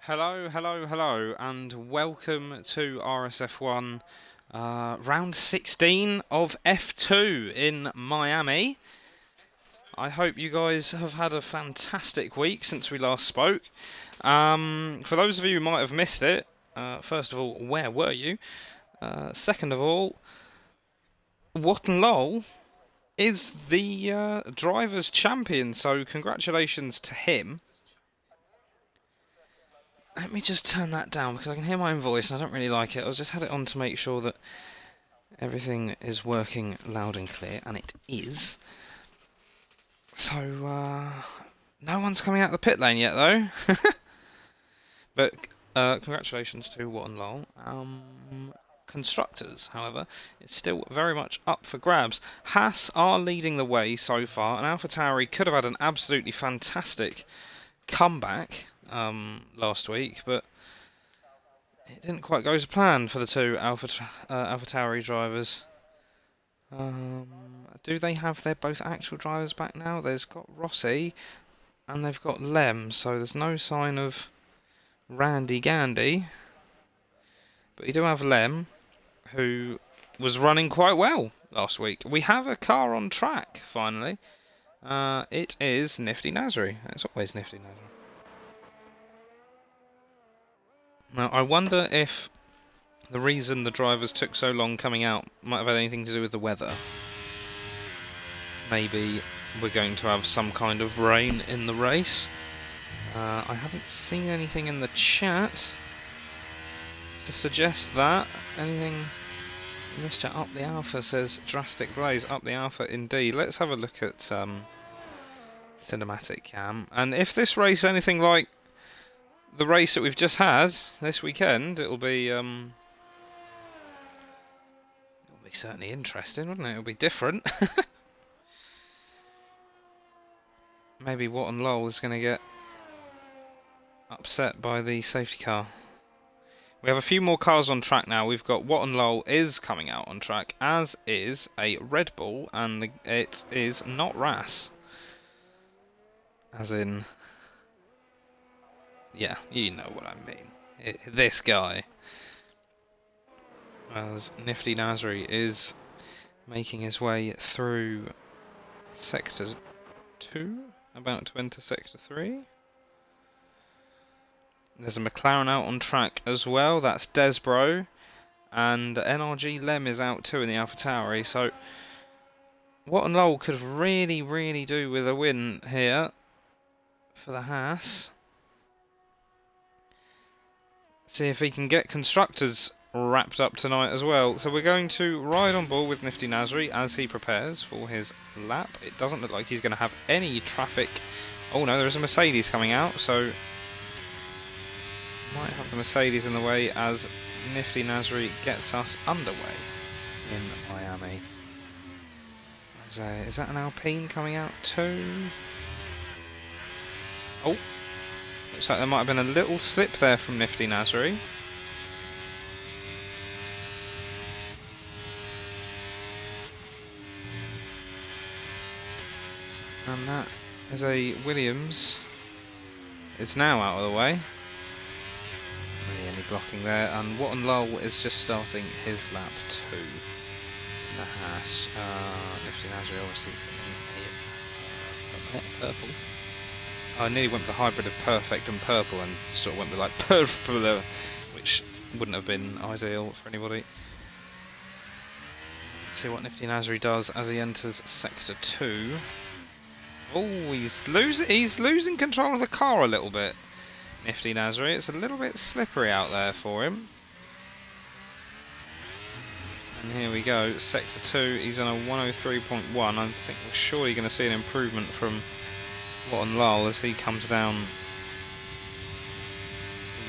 Hello, hello, hello, and welcome to RSF1 round 16 of F2 in Miami. I hope you guys have had a fantastic week since we last spoke. For those of you who might have missed it, first of all, where were you? Second of all, What and Lol is the driver's champion, so congratulations to him. Let me just turn that down because I can hear my own voice and I don't really like it. I just had it on to make sure that everything is working loud and clear, and it is. So, no one's coming out of the pit lane yet, though. But congratulations to What and Lol. Constructors, however, it's still very much up for grabs. Haas are leading the way so far, and AlphaTauri could have had an absolutely fantastic comeback last week, but it didn't quite go to plan for the two AlphaTauri drivers. Do they have their both actual drivers back now? There's got Rossi and they've got Lem, so there's no sign of Randy Gandy. But you do have Lem, who was running quite well last week. We have a car on track, finally. It is Nifty Nasri. It's always Nifty Nasri. Now, I wonder if the reason the drivers took so long coming out might have had anything to do with the weather. Maybe we're going to have some kind of rain in the race. I haven't seen anything in the chat to suggest that. Anything in this chat? Up the Alpha says drastic blaze. Up the Alpha indeed. Let's have a look at cinematic cam. And if this race is anything like the race that we've just had this weekend, it'll be certainly interesting, wouldn't it? It'll be different. Maybe What and Lol is going to get upset by the safety car. We have a few more cars on track now. We've got What and Lol is coming out on track, as is a Red Bull, and it is not RAS. As in, yeah, you know what I mean. This guy. As Nifty Nasri is making his way through Sector 2, about to enter Sector 3. There's a McLaren out on track as well, that's Desbro, and NRG Lem is out too in the AlphaTauri, so What and Lol could really, really do with a win here for the Haas. See if he can get constructors wrapped up tonight as well. So we're going to ride on board with Nifty Nasri as he prepares for his lap. It doesn't look like he's going to have any traffic. Oh no, there's a Mercedes coming out, so might have the Mercedes in the way as Nifty Nasri gets us underway in Miami. Is that an Alpine coming out too? Oh, looks like there might have been a little slip there from Nifty Nasri. And that is a Williams. It's now out of the way. Really any blocking there. And What and Lol is just starting his lap too. The Haas. Nifty Nasri obviously purple. I nearly went for the hybrid of perfect and purple and sort of went with like purple, which wouldn't have been ideal for anybody. Let's see what Nifty Nasri does as he enters Sector 2. Oh, he's losing control of the car a little bit, Nifty Nasri. It's a little bit slippery out there for him. And here we go, Sector 2, he's on a 103.1. I think we're surely going to see an improvement from What and Lol as he comes down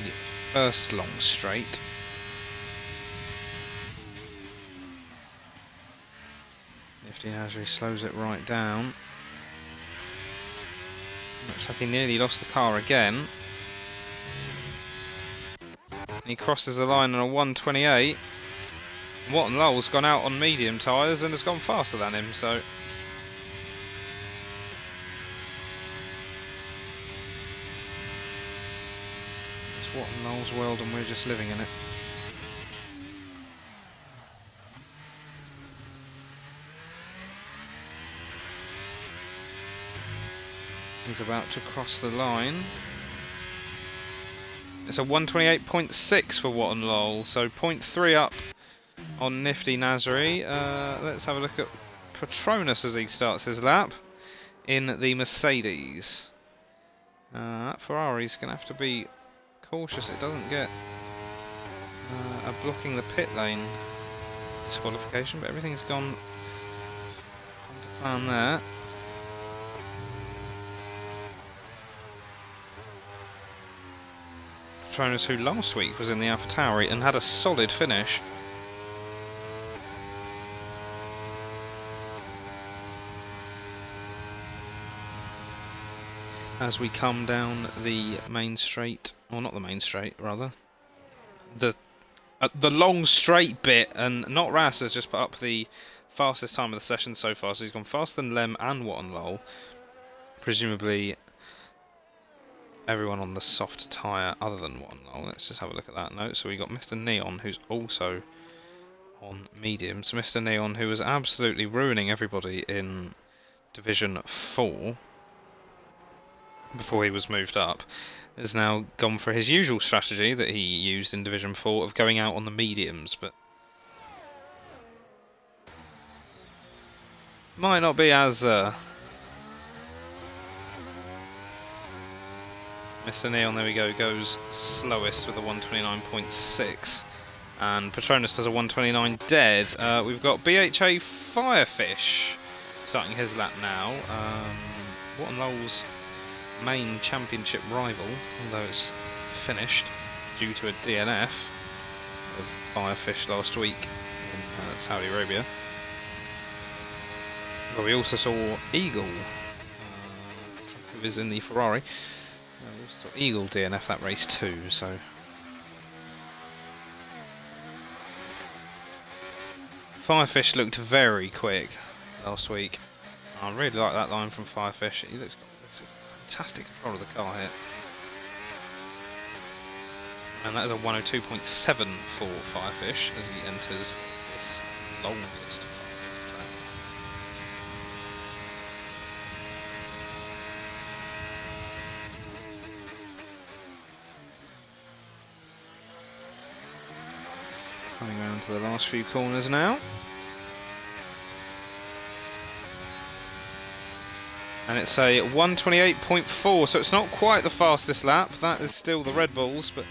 the first long straight. Nifty Nasri slows it right down. Looks like he nearly lost the car again. And he crosses the line on a 128. What and Lol's gone out on medium tyres and has gone faster than him, so Carl's world and we're just living in it. He's about to cross the line. It's a 128.6 for Watt and Lowell, so 0.3 up on Nifty Nasri. Let's have a look at Patronus as he starts his lap in the Mercedes. That Ferrari's going to have to be cautious it doesn't get a blocking the pit lane disqualification, but everything's gone to plan there. Patronus, who last week was in the AlphaTauri and had a solid finish. As we come down the main straight, or not the main straight, rather, the long straight bit, and Not Ras has just put up the fastest time of the session so far, so he's gone faster than Lem and Watt and Lowell. Presumably everyone on the soft tyre other than Watt and Lowell. Let's just have a look at that note. So we got Mr. Neon, who's also on mediums. Mr. Neon, who was absolutely ruining everybody in Division 4 before he was moved up, has now gone for his usual strategy that he used in Division 4 of going out on the mediums, but might not be as Mr. Neon, there we go, goes slowest with a 129.6, and Patronus does a 129 dead. We've got BHA Firefish starting his lap now. Watt and Lowell's main championship rival, although it's finished due to a DNF of Firefish last week in Saudi Arabia. But we also saw Eagle, who is in the Ferrari. We also saw Eagle DNF that race too, so Firefish looked very quick last week. I really like that line from Firefish. He looks fantastic control of the car here. And that is a 102.7 for Firefish as he enters this longest part of the track. Coming around to the last few corners now. And it's a 128.4, so it's not quite the fastest lap. That is still the Red Bulls, but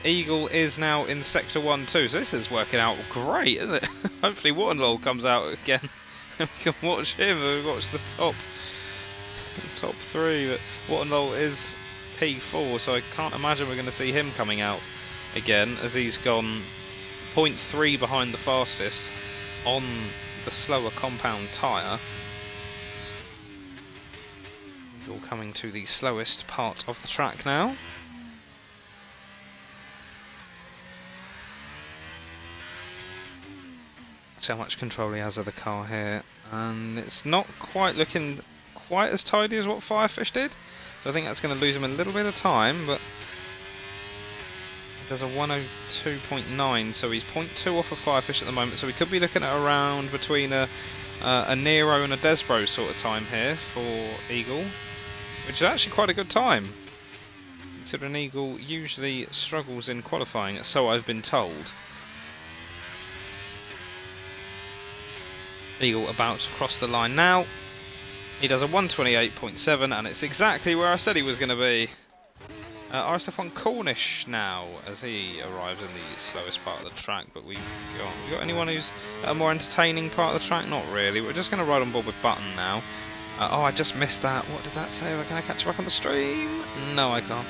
Eagle is now in Sector 1 too, so this is working out great, isn't it? Hopefully Watt and Lowell comes out again and we can watch him, and watch the top 3, but Watt and Lowell is P4, so I can't imagine we're going to see him coming out again, as he's gone 0.3 behind the fastest on the slower compound tyre. All coming to the slowest part of the track now. See how much control he has of the car here, and it's not quite looking quite as tidy as what Firefish did, so I think that's going to lose him a little bit of time, but he does a 102.9, so he's 0.2 off of Firefish at the moment, so we could be looking at around between a Nero and a Desbro sort of time here for Eagle, which is actually quite a good time, considering Eagle usually struggles in qualifying, so I've been told. Eagle about to cross the line now. He does a 128.7, and it's exactly where I said he was going to be. RSF1 Cornish now, as he arrives in the slowest part of the track, but we got anyone who's a more entertaining part of the track? Not really. We're just going to ride on board with Button now. Oh, I just missed that. What did that say? Can I catch you back on the stream? No, I can't.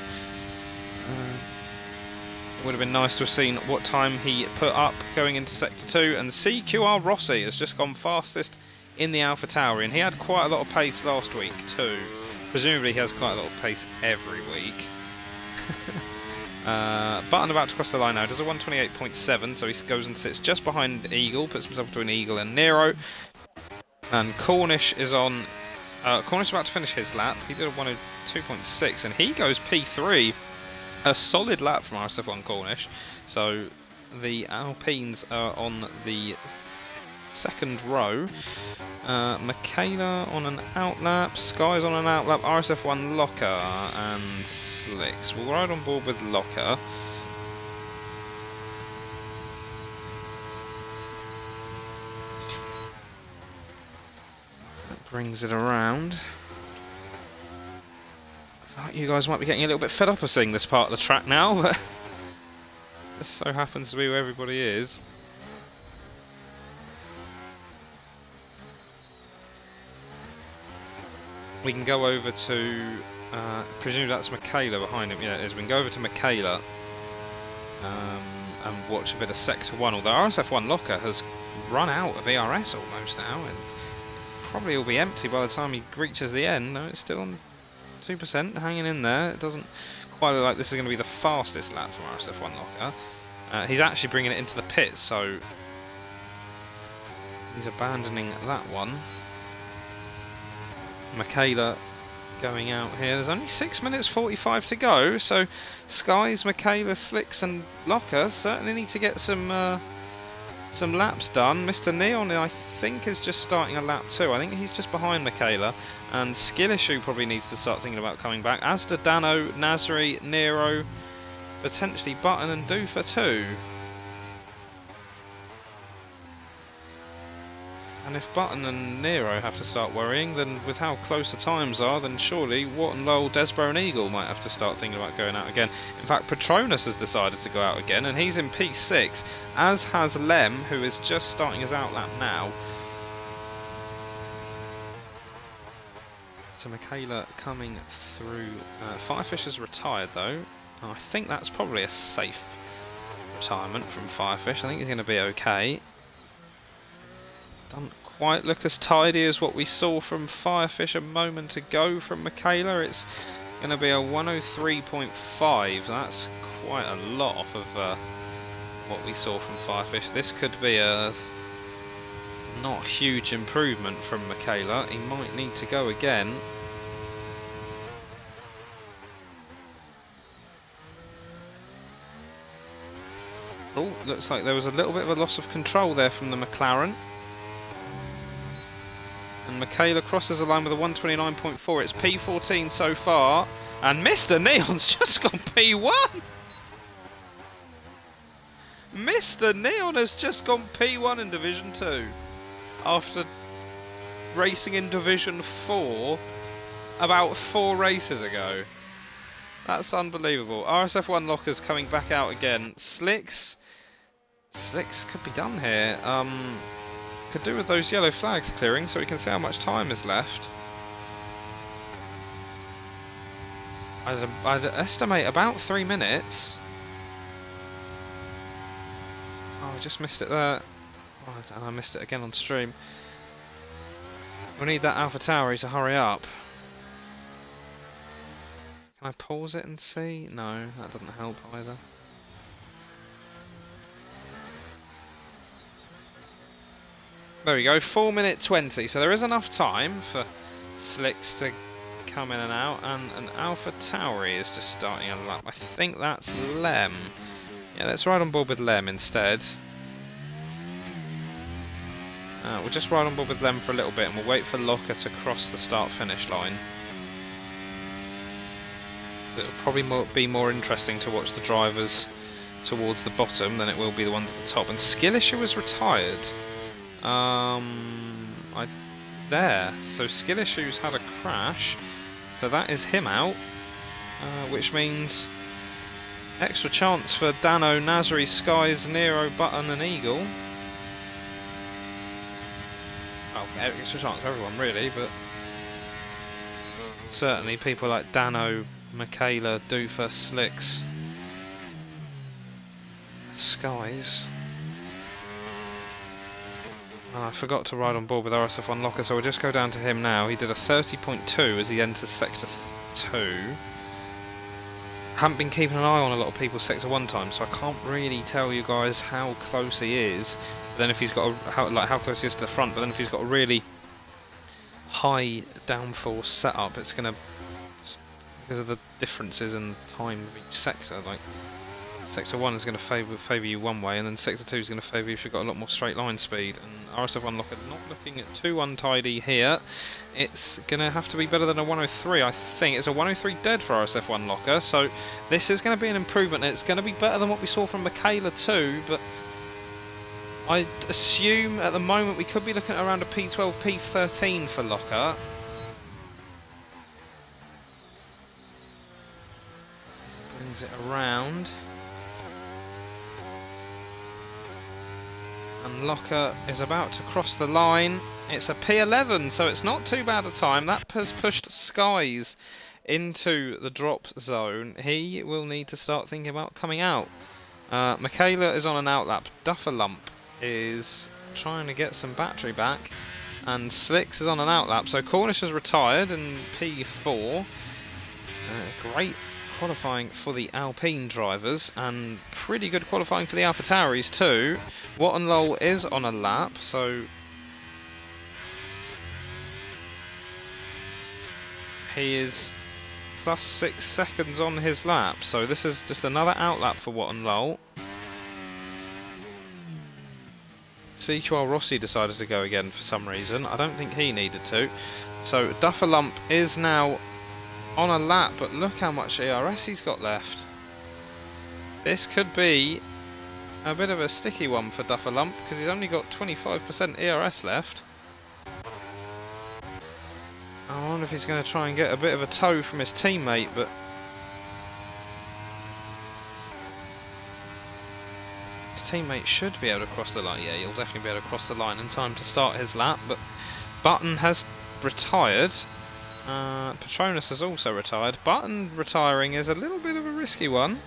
It would have been nice to have seen what time he put up going into Sector 2. And CQR Rossi has just gone fastest in the AlphaTauri. And he had quite a lot of pace last week too. Presumably he has quite a lot of pace every week. Button about to cross the line now. Does a 128.7, so he goes and sits just behind Eagle. Puts himself between Eagle and Nero. And Cornish is on... Cornish is about to finish his lap. He did a 102.6 and he goes P3. A solid lap from RSF1 Cornish. So the Alpines are on the second row. Michaela on an outlap, Sky's on an outlap, RSF1 Locker and Slicks. We'll ride on board with Locker. That brings it around. I feel like you guys might be getting a little bit fed up of seeing this part of the track now, but just so happens to be where everybody is. We can go over to, presume that's Michaela behind him, yeah it is, we can go over to Michaela and watch a bit of Sector 1, although RSF1 Locker has run out of ERS almost now, and probably will be empty by the time he reaches the end. No, it's still on 2%, hanging in there. It doesn't quite look like this is going to be the fastest lap from RSF1 Locker. He's actually bringing it into the pits, so he's abandoning that one. Michaela going out here. There's only 6 minutes 45 to go, so Skies, Michaela, Slicks and Locker certainly need to get some laps done. Mr. Neon, I think, is just starting a lap too. I think he's just behind Michaela, and Skill Issue probably needs to start thinking about coming back, as do Dano, Nasri, Nero, potentially Button and Doofer too. And if Button and Nero have to start worrying, then with how close the times are, then surely Wharton, Lowell, Desborough and Eagle might have to start thinking about going out again. In fact, Patronus has decided to go out again, and he's in P6, as has Lem, who is just starting his outlap now. So Michaela coming through. Firefish has retired though. I think that's probably a safe retirement from Firefish. I think he's going to be okay. Doesn't quite look as tidy as what we saw from Firefish a moment ago from Michaela. It's going to be a 103.5. That's quite a lot off of what we saw from Firefish. This could be a not huge improvement from Michaela. He might need to go again. Oh, looks like there was a little bit of a loss of control there from the McLaren. And Michaela crosses the line with a 129.4. It's P14 so far. And Mr. Neon's just gone P1. Mr. Neon has just gone P1 in Division 2. After racing in Division 4 about 4 races ago. That's unbelievable. RSF1 Locker's coming back out again. Slicks could be done here. Could do with those yellow flags clearing so we can see how much time is left. I'd estimate about 3 minutes. Oh, I just missed it there. Oh, I missed it again on stream. We need that Alpha Tauri to hurry up. Can I pause it and see? No, that doesn't help either. There we go, 4 minute 20. So there is enough time for Slicks to come in and out. And an Alpha Tauri is just starting a lap. I think that's Lem. Yeah, let's ride on board with Lem instead. We'll just ride on board with Lem for a little bit and we'll wait for Locker to cross the start-finish line. It'll probably be more interesting to watch the drivers towards the bottom than it will be the ones at the top. And Skill Issue was retired. There. So Skill Issue's had a crash. So that is him out. Which means extra chance for Dano, Nasri, Skies, Nero, Button and Eagle. Oh, extra chance for everyone really, but certainly people like Dano, Michaela, Doofer, Slicks, Skies. Oh, I forgot to ride on board with RSF1 Locker, so we'll just go down to him now. He did a 30.2 as he enters Sector 2. Haven't been keeping an eye on a lot of people's Sector 1 time, so I can't really tell you guys how close he is. But then if he's got how close he is to the front, but then if he's got a really high downforce setup, it's going to because of the differences in time of each sector. Like, Sector 1 is going to favour you one way, and then Sector 2 is going to favour you if you've got a lot more straight line speed. And RSF1 Locker not looking too untidy here. It's going to have to be better than a 103, I think. It's a 103 dead for RSF1 Locker, so this is going to be an improvement. It's going to be better than what we saw from Michaela too, but I assume at the moment we could be looking at around a P12, P13 for Locker. Brings it around. And Locker is about to cross the line. It's a P11, so it's not too bad a time. That has pushed Skies into the drop zone. He will need to start thinking about coming out. Michaela is on an outlap. Duffalump is trying to get some battery back. And Slicks is on an outlap. So Cornish has retired in P4. Great qualifying for the Alpine drivers, and pretty good qualifying for the AlphaTauris too. Wattenlow is on a lap, so he is plus 6 seconds on his lap, so this is just another outlap for Wattenlow. CQR Rossi decided to go again for some reason. I don't think he needed to. So Duffalump is now on a lap, but look how much ERS he's got left. This could be a bit of a sticky one for Duffalump because he's only got 25% ERS left. I wonder if he's going to try and get a bit of a tow from his teammate, but his teammate should be able to cross the line. Yeah, he'll definitely be able to cross the line in time to start his lap, but Button has retired. Patronus has also retired. Button retiring is a little bit of a risky one.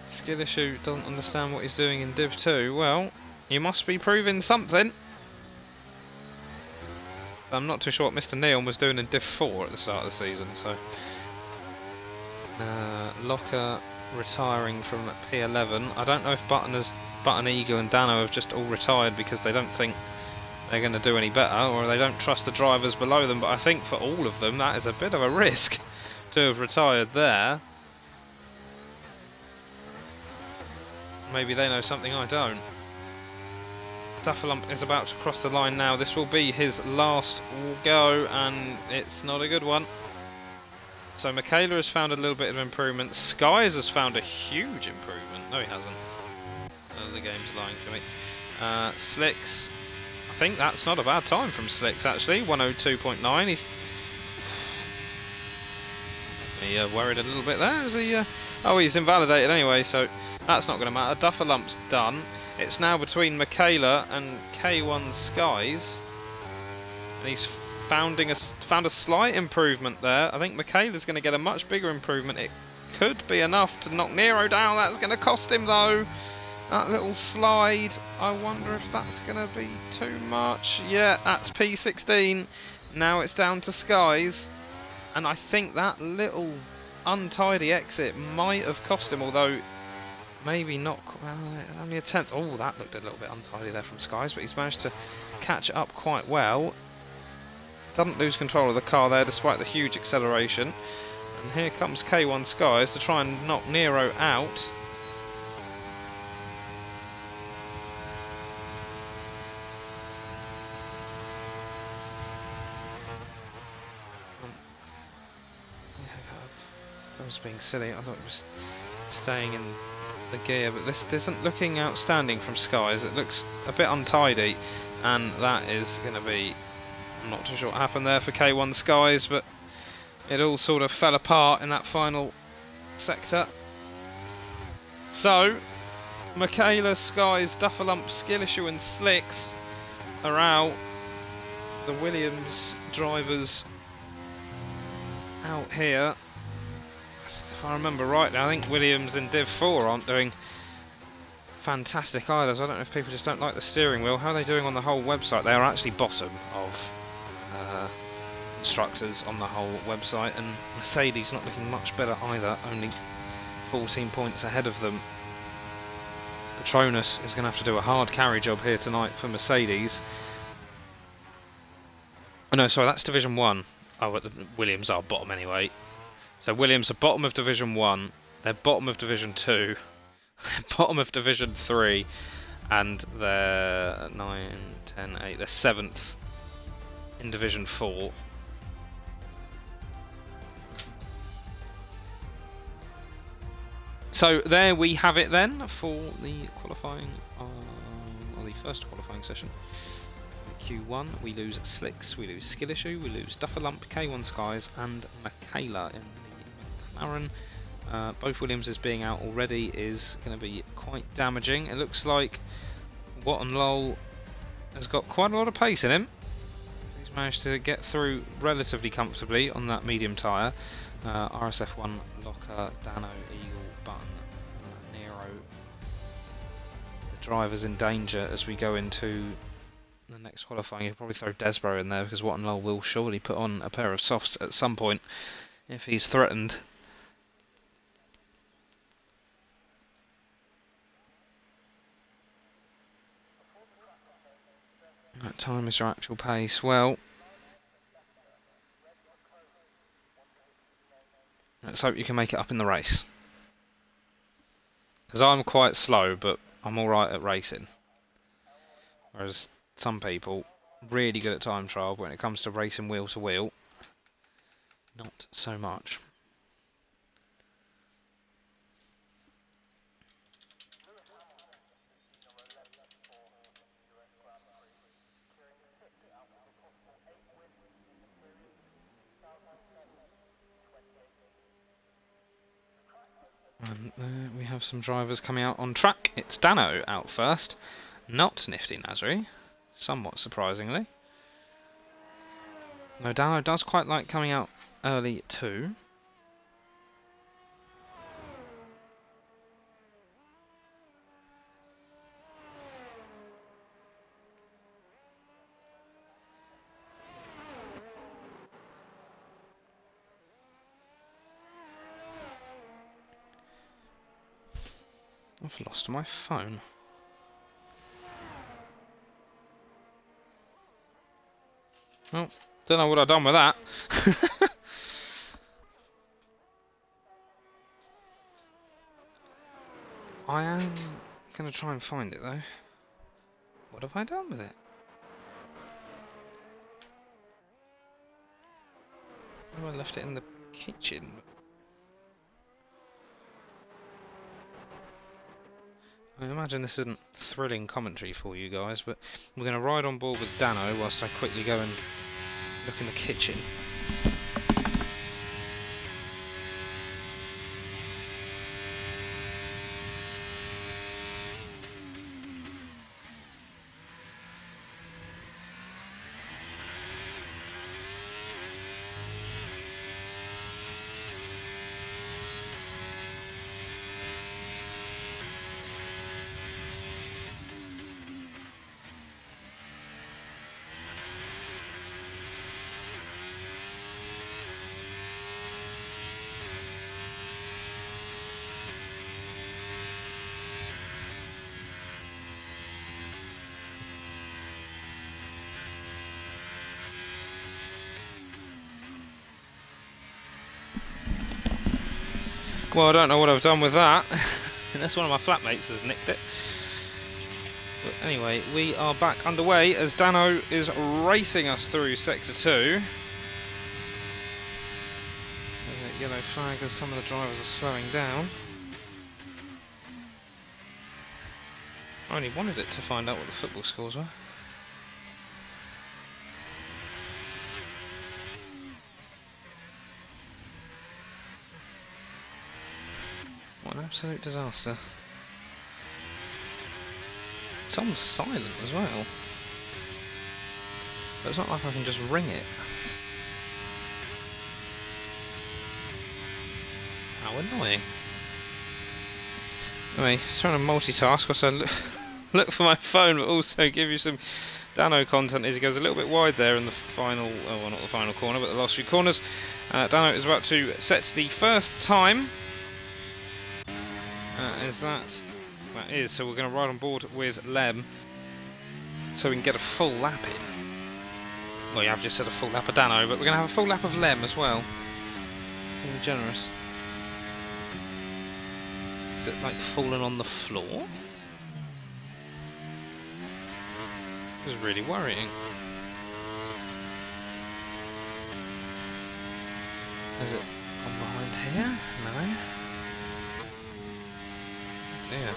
Skill issue doesn't understand what he's doing in Div 2. Well, you must be proving something. I'm not too sure what Mr. Neon was doing in Div 4 at the start of the season. So, Locker retiring from P11. I don't know if Button, Eagle and Dano have just all retired because they don't think they're going to do any better, or they don't trust the drivers below them, but I think for all of them that is a bit of a risk to have retired there. Maybe they know something I don't. Duffalump is about to cross the line now. This will be his last go, and it's not a good one. So Michaela has found a little bit of improvement. Skies has found a huge improvement. No, he hasn't. The game's lying to me. Slicks, I think that's not a bad time from Slicks actually. 102.9. He worried a little bit there. Is he? Oh, he's invalidated anyway, so that's not going to matter. Duffalump's done. It's now between Michaela and K1 Skies, and he's found a slight improvement there. I think Michaela's going to get a much bigger improvement. It could be enough to knock Nero down. That's going to cost him though. That little slide, I wonder if that's going to be too much. Yeah, that's P16. Now it's down to Skies. And I think that little untidy exit might have cost him, although maybe not. Well, only a tenth. Oh, that looked a little bit untidy there from Skies, but he's managed to catch up quite well. Doesn't lose control of the car there despite the huge acceleration. And here comes K1 Skies to try and knock Nero out. I was being silly. I thought it was staying in the gear, but this isn't looking outstanding from Skies. It looks a bit untidy, and that is going to be... I'm not too sure what happened there for K1 Skies, but it all sort of fell apart in that final sector. So, Michaela, Skies, Duffalump, Skill Issue and Slicks are out. The Williams drivers out here. If I remember right now, I think Williams in Div 4 aren't doing fantastic either, so I don't know if people just don't like the steering wheel. How are they doing on the whole website? They are actually bottom of constructors on the whole website, and Mercedes not looking much better either, only 14 points ahead of them. Patronus is going to have to do a hard carry job here tonight for Mercedes. Oh no, sorry, that's Division 1. Oh, but the Williams are bottom anyway. So Williams are bottom of Division 1, they're bottom of Division 2, they're bottom of Division 3, and they're 9, 10, 8, they're 7th in Division 4. So there we have it then for the qualifying, or the first qualifying session. Q1, we lose Slicks, we lose Skill Issue, we lose Dufferlump, K1 Skies, and Michaela in the McLaren. Both Williamses being out already is going to be quite damaging. It looks like Watton Lowell has got quite a lot of pace in him. He's managed to get through relatively comfortably on that medium tyre. RSF1, Locker, Dano, Eagle, Button, Nero. The driver's in danger as we go into the next qualifying. He'll probably throw Desborough in there because Watton Lowell will surely put on a pair of softs at some point if he's threatened. What time is your actual pace? Well, let's hope you can make it up in the race. Because I'm quite slow, but I'm alright at racing. Whereas some people, really good at time trial, but when it comes to racing wheel to wheel, not so much. And there we have some drivers coming out on track. It's Dano out first, not Nifty Nasri, somewhat surprisingly. Though Dano does quite like coming out early too. I've lost my phone. Well, don't know what I've done with that. I am going to try and find it though. What have I done with it? Oh, I left it in the kitchen. I imagine this isn't thrilling commentary for you guys, but we're going to ride on board with Dano whilst I quickly go and look in the kitchen. Well, I don't know what I've done with that. Unless one of my flatmates has nicked it. But anyway, we are back underway as Dano is racing us through Sector 2. There's a yellow flag as some of the drivers are slowing down. I only wanted it to find out what the football scores were. What an absolute disaster. It's on silent as well. But it's not like I can just ring it. How annoying. Anyway, trying to multitask whilst I look for my phone, but also give you some Dano content as he goes a little bit wide there in the final, well, not the final corner, but the last few corners. Dano is about to set the first time. That is, so we're going to ride on board with Lem so we can get a full lap in. Well, you have just had a full lap of Dano, but we're going to have a full lap of Lem as well. Being generous. Is it like falling on the floor? This is really worrying. Is it on behind here? No. Yeah.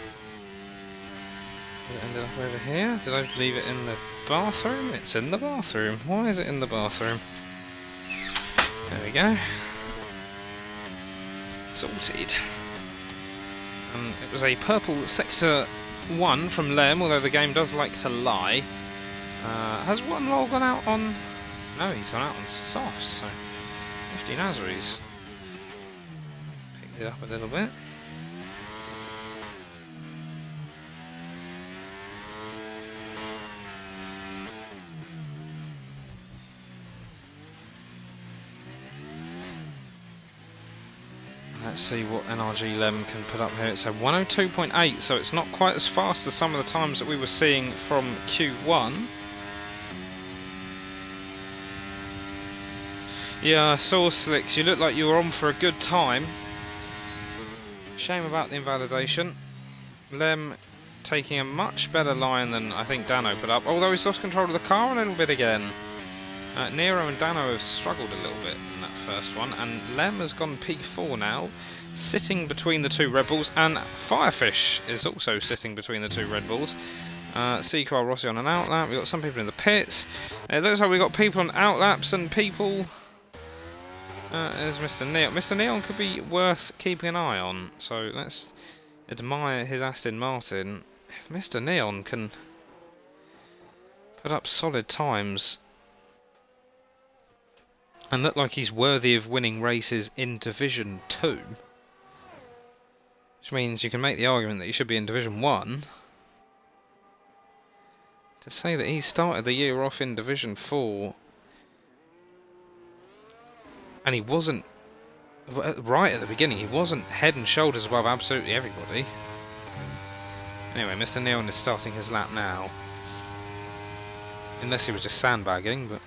Has it ended up over here? Did I leave it in the bathroom? It's in the bathroom. Why is it in the bathroom? There we go. Sorted. It was a purple sector 1 from Lem, although the game does like to lie. Has one roll gone out on... No, he's gone out on softs, so 50 Nazaries. Picked it up a little bit. Let's see what NRG Lem can put up here. It's a 102.8, so it's not quite as fast as some of the times that we were seeing from Q1. Yeah, I saw Slicks. You looked like you were on for a good time. Shame about the invalidation. Lem taking a much better line than I think Dano put up, although he's lost control of the car a little bit again. Nero and Dano have struggled a little bit in that first one, and Lem has gone P4 now, sitting between the two Red Bulls, and Firefish is also sitting between the two Red Bulls. C-Car Rossi on an outlap. We've got some people in the pits. It looks like we've got people on outlaps and people... there's Mr. Neon. Mr. Neon could be worth keeping an eye on, so let's admire his Aston Martin. If Mr. Neon can put up solid times and look like he's worthy of winning races in Division 2, which means you can make the argument that he should be in Division 1, to say that he started the year off in Division 4 and he wasn't, right at the beginning, he wasn't head and shoulders above absolutely everybody. Anyway, Mr. Neon is starting his lap now. Unless he was just sandbagging, but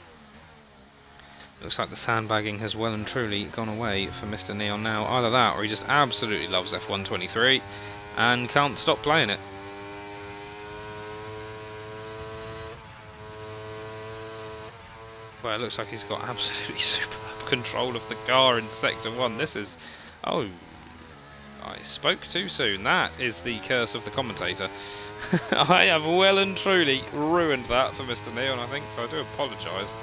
looks like the sandbagging has well and truly gone away for Mr. Neon now. Either that, or he just absolutely loves F123 and can't stop playing it. Well, it looks like he's got absolutely superb control of the car in Sector 1. This is... Oh, I spoke too soon. That is the curse of the commentator. I have well and truly ruined that for Mr. Neon, I think, so I do apologise.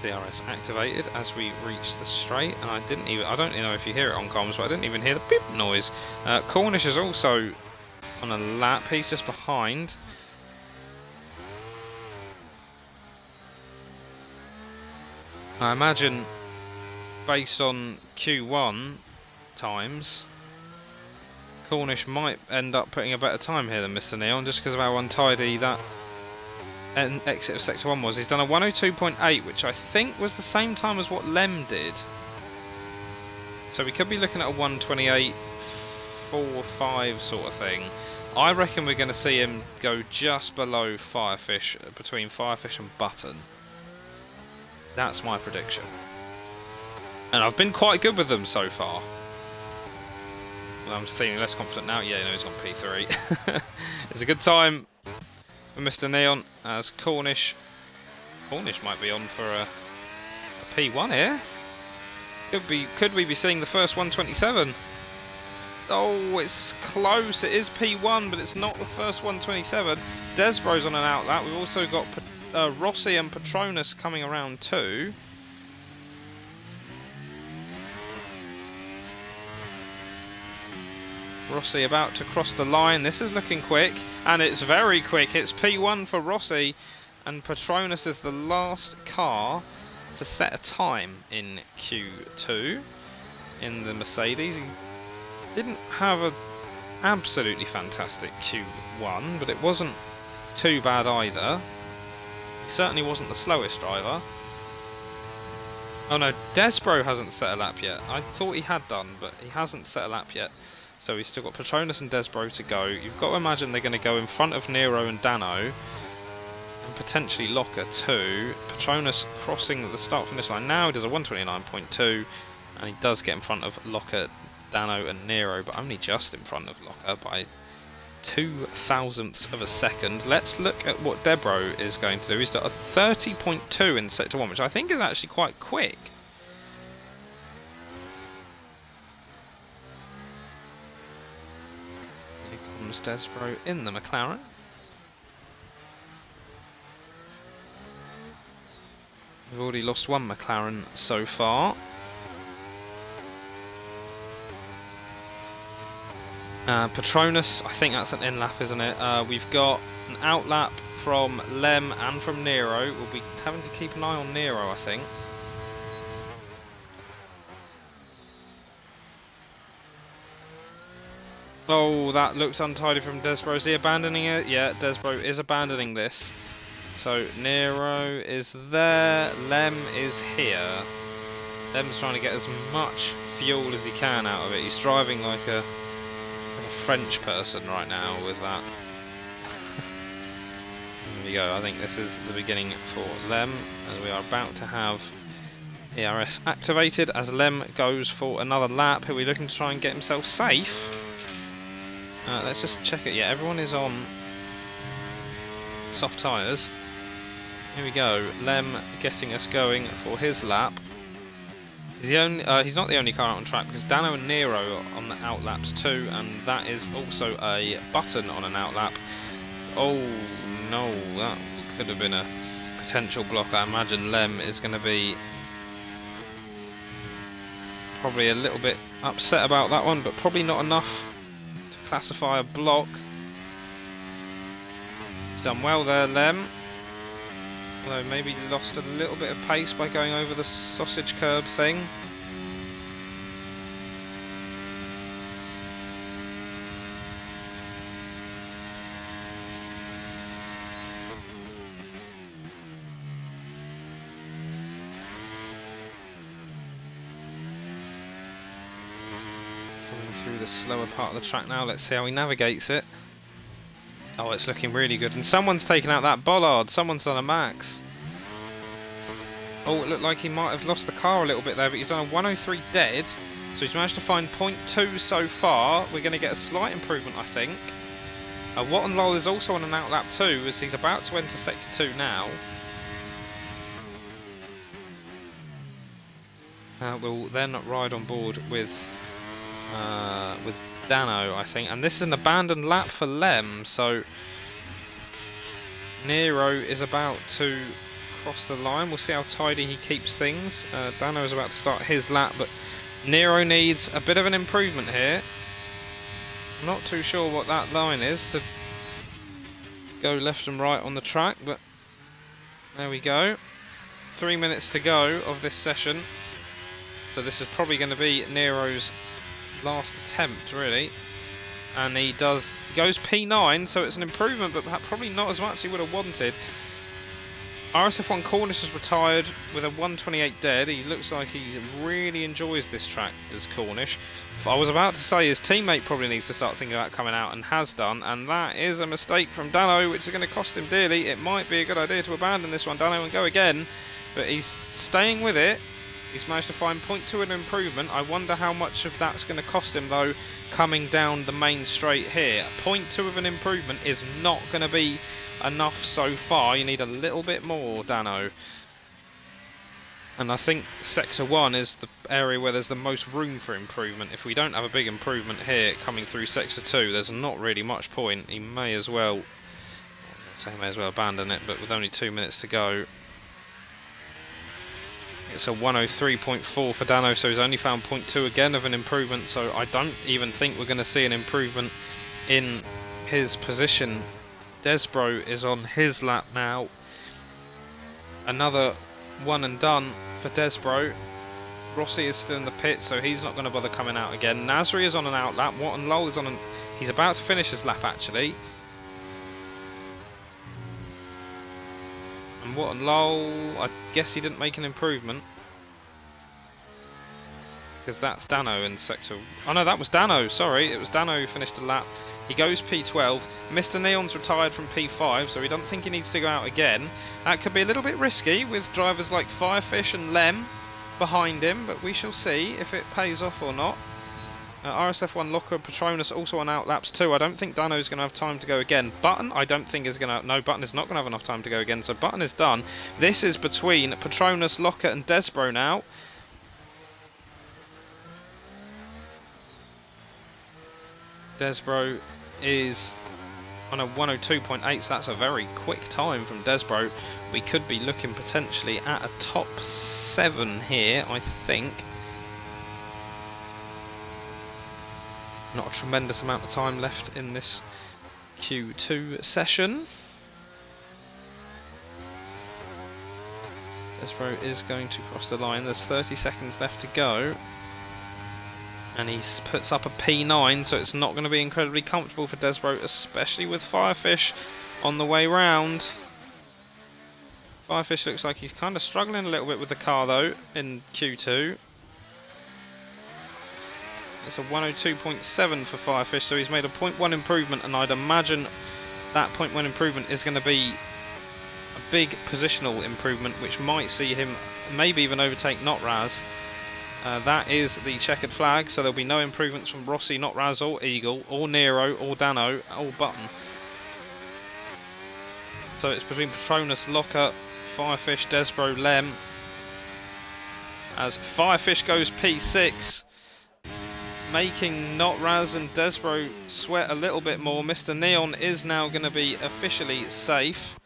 DRS activated as we reach the straight, and I don't even know if you hear it on comms, but I didn't even hear the beep noise. Cornish is also on a lap. He's just behind. I imagine, based on Q1 times, Cornish might end up putting a better time here than Mr. Neon, just because of how untidy that exit of Sector 1 was. He's done a 102.8, which I think was the same time as what Lem did. So we could be looking at a 128.45 sort of thing. I reckon we're going to see him go just below Firefish, between Firefish and Button. That's my prediction. And I've been quite good with them so far. Well, I'm feeling less confident now. Yeah, no, he's on P3. It's a good time for Mr. Neon, as Cornish might be on for a P1 here. Could we be seeing the first 127? Oh, it's close. It is P1, but it's not the first 127. Desbro's on an outlap. We've also got Rossi and Patronus coming around too. Rossi about to cross the line. This is looking quick, and it's very quick. It's P1 for Rossi, and Patronus is the last car to set a time in Q2 in the Mercedes. He didn't have an absolutely fantastic Q1, but it wasn't too bad either. He certainly wasn't the slowest driver. Oh no, Desbro hasn't set a lap yet. I thought he had done, but he hasn't set a lap yet. So we've still got Patronus and Desbro to go. You've got to imagine they're going to go in front of Nero and Dano. and potentially Locker too. Petronas crossing the start-finish line now. He does a 1:29.2, and he does get in front of Locker, Dano and Nero, but only just in front of Locker by 0.02 of a second. Let's look at what Debro is going to do. He's done a 30.2 in Sector 1, which I think is actually quite quick. Here comes Debro in the McLaren. We've already lost one McLaren so far. Petronas, I think that's an in-lap, isn't it? We've got an out-lap from Lem and from Nero. We'll be having to keep an eye on Nero, I think. Oh, that looks untidy from Desbro. Is he abandoning it? Yeah, Desbro is abandoning this. So Nero is there, Lem is here. Lem's trying to get as much fuel as he can out of it. He's driving like a French person right now with that. There we go. I think this is the beginning for Lem, and we are about to have ERS activated as Lem goes for another lap. He'll be looking to try and get himself safe. Let's just check it. Yeah, everyone is on soft tyres. Here we go. Lem getting us going for his lap. He's not the only car out on track, because Dano and Nero are on the outlaps too, and that is also a button on an outlap. Oh no, that could have been a potential block. I imagine Lem is going to be probably a little bit upset about that one, but probably not enough to classify a block. He's done well there, Lem. Although maybe lost a little bit of pace by going over the sausage curb thing. Coming through the slower part of the track now. Let's see how he navigates it. Oh, it's looking really good. And someone's taken out that bollard. Someone's done a max. Oh, it looked like he might have lost the car a little bit there, but he's done a 103 dead. So he's managed to find 0.2 so far. We're going to get a slight improvement, I think. Watton Lowell is also on an outlap too, as he's about to enter Sector 2 now. We'll then ride on board with Dano, I think, and this is an abandoned lap for Lem, so Nero is about to cross the line. We'll see how tidy he keeps things. Dano is about to start his lap, but Nero needs a bit of an improvement here. I'm not too sure what that line is to go left and right on the track, but there we go. 3 minutes to go of this session, so this is probably going to be Nero's last attempt, really. And he goes P9, so it's an improvement, but probably not as much as he would have wanted. RSF1 Cornish has retired with a 128 dead. He looks like he really enjoys this track, does Cornish. I was about to say his teammate probably needs to start thinking about coming out, and has done, and that is a mistake from Dano, which is going to cost him dearly. It might be a good idea to abandon this one, Dano, and go again, but he's staying with it. He's managed to find 0.2 an improvement. I wonder how much of that's going to cost him, though, coming down the main straight here. 0.2 of an improvement is not going to be enough so far. You need a little bit more, Dano. And I think Sector 1 is the area where there's the most room for improvement. If we don't have a big improvement here coming through Sector 2, there's not really much point. He may as well, I'd say he may as well abandon it, but with only 2 minutes to go. It's a 103.4 for Dano, so he's only found 0.2 again of an improvement, so I don't even think we're going to see an improvement in his position. Desbro is on his lap now. Another one and done for Desbro. Rossi is still in the pit, so he's not going to bother coming out again. Nasri is on an out lap. Watton Lowell is on an... He's about to finish his lap, actually. And Watton Lowell, I guess he didn't make an improvement, because that's Dano in Sector... Oh no, that was Dano, sorry. It was Dano who finished the lap. He goes P12. Mr. Neon's retired from P5, so we don't think he needs to go out again. That could be a little bit risky with drivers like Firefish and Lem behind him, but we shall see if it pays off or not. RSF1 Locker, Patronus also on out laps 2. I don't think Dano's going to have time to go again. Button, I don't think is going to... No, Button is not going to have enough time to go again, so Button is done. This is between Patronus, Locker and Desbro now. Desbro is on a 102.8, so that's a very quick time from Desbro. We could be looking potentially at a top 7 here, I think. Not a tremendous amount of time left in this Q2 session. Desbro is going to cross the line. There's 30 seconds left to go. And he puts up a P9, so it's not going to be incredibly comfortable for Desbro, especially with Firefish on the way round. Firefish looks like he's kind of struggling a little bit with the car, though, in Q2. It's a 102.7 for Firefish, so he's made a 0.1 improvement, and I'd imagine that 0.1 improvement is going to be a big positional improvement, which might see him maybe even overtake Notraz. That is the checkered flag, so there'll be no improvements from Rossi, Notraz, or Eagle, or Nero, or Dano, or Button. So it's between Patronus, Locker, Firefish, Desbro, Lem. As Firefish goes P6, making Notraz and Desbro sweat a little bit more. Mr. Neon is now going to be officially safe.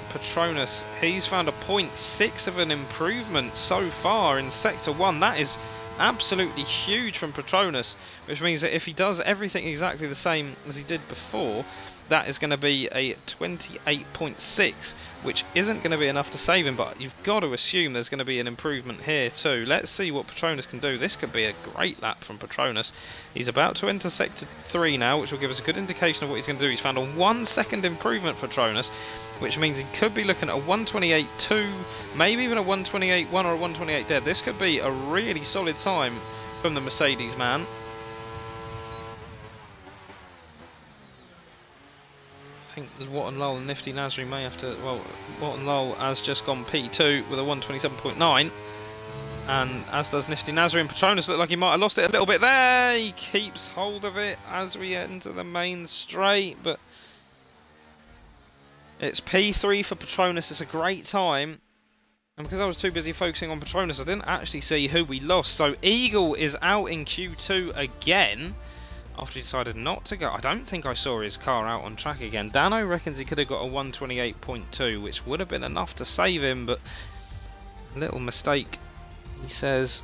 Patronus, he's found a 0.6 of an improvement so far in Sector 1. That is absolutely huge from Patronus, which means that if he does everything exactly the same as he did before, that is going to be a 28.6, which isn't going to be enough to save him, but you've got to assume there's going to be an improvement here too. Let's see what Patronus can do. This could be a great lap from Patronus. He's about to enter Sector 3 now, which will give us a good indication of what he's going to do. He's found a 1 second improvement for Patronus, which means he could be looking at a 128.2, maybe even a 128.1 or a 128 dead. This could be a really solid time from the Mercedes man. I think Watt and Lowell and Nifty Nasri may have to... Well, Watt and Lowell has just gone P2 with a 127.9. And as does Nifty Nasri, and Patronus look like he might have lost it a little bit there. He keeps hold of it as we enter the main straight, but it's P3 for Patronus. It's a great time. And because I was too busy focusing on Patronus, I didn't actually see who we lost. So Eagle is out in Q2 again, after he decided not to go. I don't think I saw his car out on track again. Dano reckons he could have got a 128.2, which would have been enough to save him, but a little mistake, he says,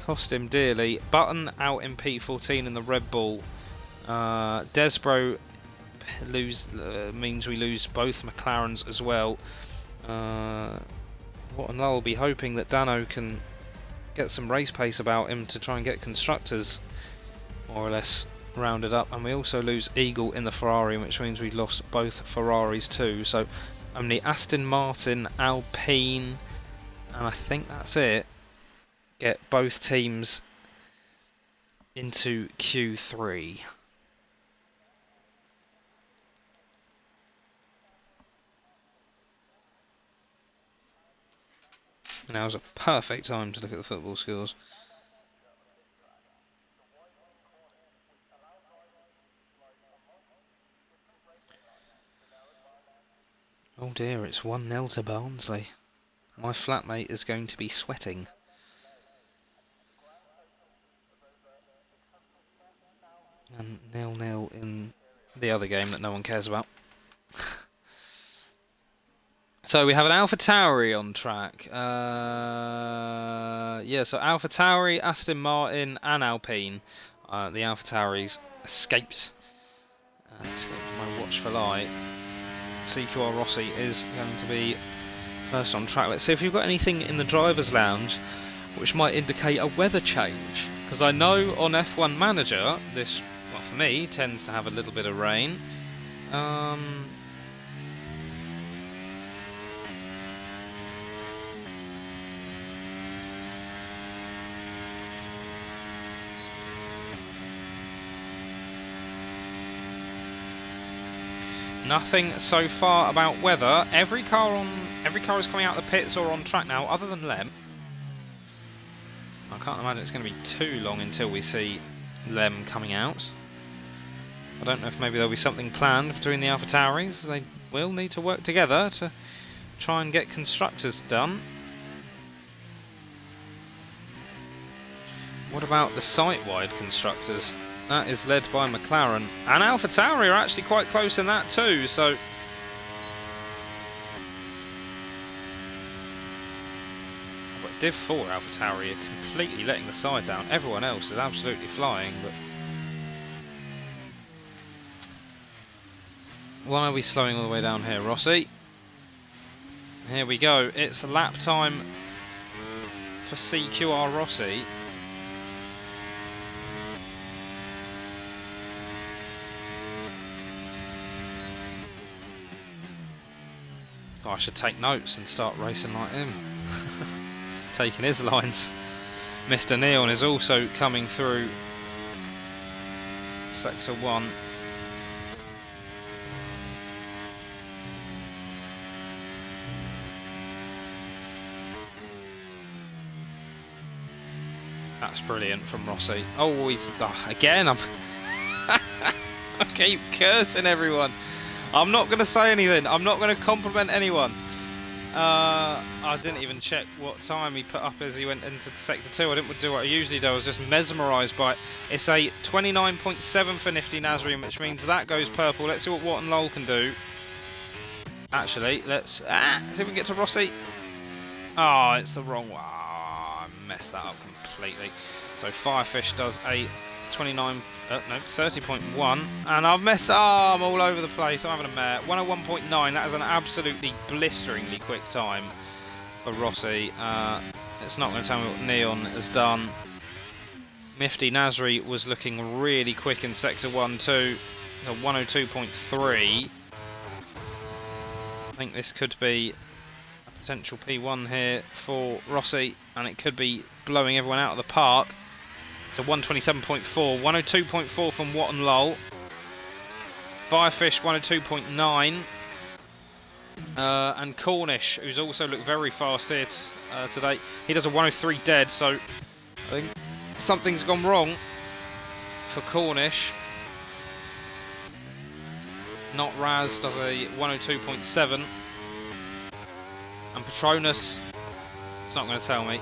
cost him dearly. Button out in P14 in the Red Bull. Desbro means we lose both McLarens as well. Watt and Lowell will be hoping that Dano can get some race pace about him to try and get constructors more or less rounded up, and we also lose Eagle in the Ferrari, which means we've lost both Ferraris too. So only Aston Martin, Alpine, and I think that's it, get both teams into Q3. Now's a perfect time to look at the football scores. Oh dear, it's 1-0 to Barnsley. My flatmate is going to be sweating. And 0-0 in the other game that no one cares about. So we have an AlphaTauri on track. Yeah, so AlphaTauri, Aston Martin and Alpine. The AlphaTauris escaped. Let's get my watch for light. CQR Rossi is going to be first on track. Let's see if we've got anything in the driver's lounge which might indicate a weather change. Because I know on F1 Manager, this, well for me, tends to have a little bit of rain. Nothing so far about weather. Every car is coming out of the pits or on track now, other than Lem. I can't imagine it's going to be too long until we see Lem coming out. I don't know if maybe there'll be something planned between the AlphaTauris. They will need to work together to try and get constructors done. What about the site-wide constructors? That is led by McLaren. And AlphaTauri are actually quite close in that too, so... But Div 4 AlphaTauri are completely letting the side down. Everyone else is absolutely flying, but... Why are we slowing all the way down here, Rossi? Here we go. It's lap time for CQR Rossi. I should take notes and start racing like him. Taking his lines. Mr. Neon is also coming through Sector 1. That's brilliant from Rossi. Oh, he's... Oh, again, I keep cursing everyone. I'm not going to say anything. I'm not going to compliment anyone. I didn't even check what time he put up as he went into Sector 2. I didn't do what I usually do. I was just mesmerised by it. It's a 29.7 for Nifty Nazarian, which means that goes purple. Let's see what Watt and Lowell can do. Actually, let's see if we can get to Rossi. Oh, it's the wrong one. Oh, I messed that up completely. So Firefish does a 30.1, and I've messed. Oh, I'm all over the place. I'm having a mare. 101.9. That is an absolutely blisteringly quick time for Rossi. It's not going to tell me what Neon has done. Nifty Nasri was looking really quick in Sector 1 too. So 102.3. I think this could be a potential P1 here for Rossi, and it could be blowing everyone out of the park. So 127.4, 102.4 from Watt and Lowell. Firefish 102.9. And Cornish, who's also looked very fast here today. He does a 103 dead, so I think something's gone wrong for Cornish. Not Raz does a 102.7. And Patronus, it's not going to tell me.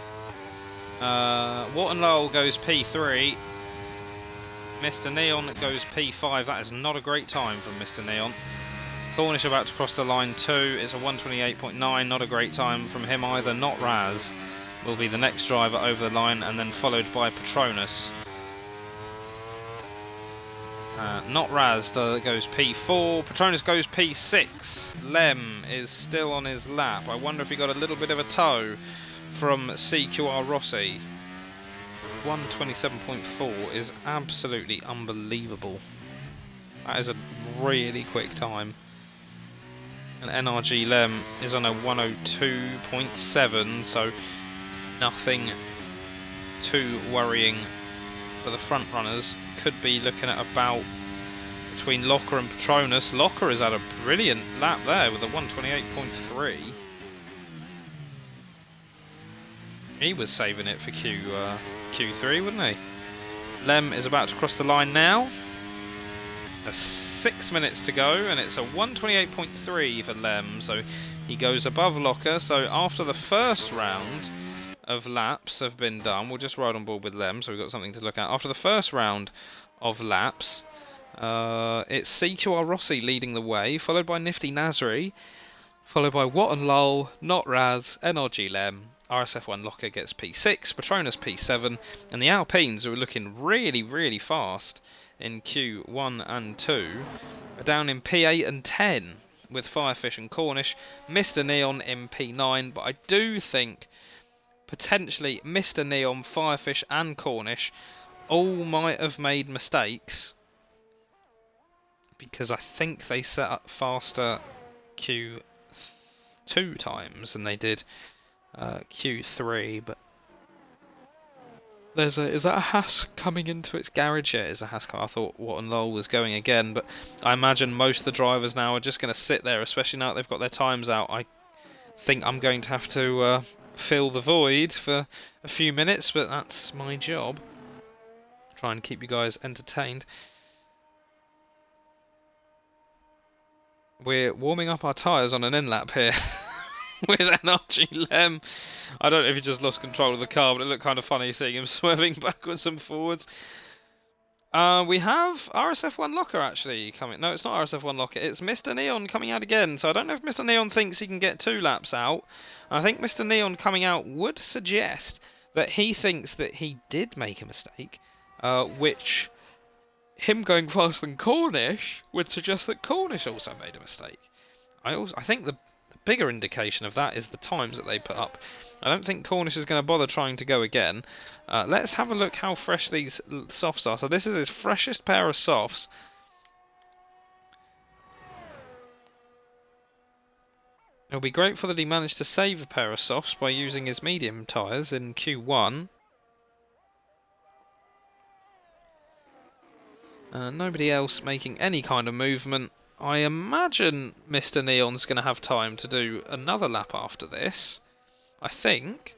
Watt and Lowell goes P3. Mr. Neon goes P5. That is not a great time from Mr. Neon. Cornish about to cross the line too. It's a 128.9. Not a great time from him either. Not Raz will be the next driver over the line, and then followed by Patronus. Not Raz goes P4. Patronus goes P6. Lem is still on his lap. I wonder if he got a little bit of a tow from CQR Rossi. 127.4 is absolutely unbelievable. That is a really quick time. And NRG Lem is on a 102.7, so nothing too worrying for the front runners. Could be looking at about between Locker and Patronus. Locker has had a brilliant lap there with a 128.3. He was saving it for Q3, wouldn't he? Lem is about to cross the line now. There's 6 minutes to go, and it's a 128.3 for Lem, so he goes above Locker. So after the first round of laps have been done, we'll just ride on board with Lem, so we've got something to look at. After the first round of laps, it's CQR Rossi leading the way, followed by Nifty Nasri, followed by Watt and Lowell, Not Raz, NRG Lem. RSF1 Locker gets P6, Patronus P7, and the Alpines, who are looking really, really fast in Q1 and 2, are down in P8 and 10 with Firefish and Cornish. Mr. Neon in P9, but I do think potentially Mr. Neon, Firefish and Cornish all might have made mistakes, because I think they set up faster Q2 times than they did Q3, but Is that a Haas coming into its garage? Yeah, it's a Haas car. I thought Watton Lowell was going again, but I imagine most of the drivers now are just going to sit there, especially now that they've got their times out. I think I'm going to have to fill the void for a few minutes, but that's my job. Try and keep you guys entertained. We're warming up our tyres on an in-lap here with NRG Lem. I don't know if he just lost control of the car, but it looked kind of funny seeing him swerving backwards and forwards. We have RSF1 Locker actually coming. No, it's not RSF1 Locker. It's Mr. Neon coming out again. So I don't know if Mr. Neon thinks he can get 2 laps out. I think Mr. Neon coming out would suggest that he thinks that he did make a mistake, which him going faster than Cornish would suggest that Cornish also made a mistake. I think the bigger indication of that is the times that they put up. I don't think Cornish is going to bother trying to go again. Let's have a look how fresh these softs are. So this is his freshest pair of softs. It'll be grateful that he managed to save a pair of softs by using his medium tyres in Q1. Nobody else making any kind of movement. I imagine Mr. Neon's going to have time to do another lap after this. I think.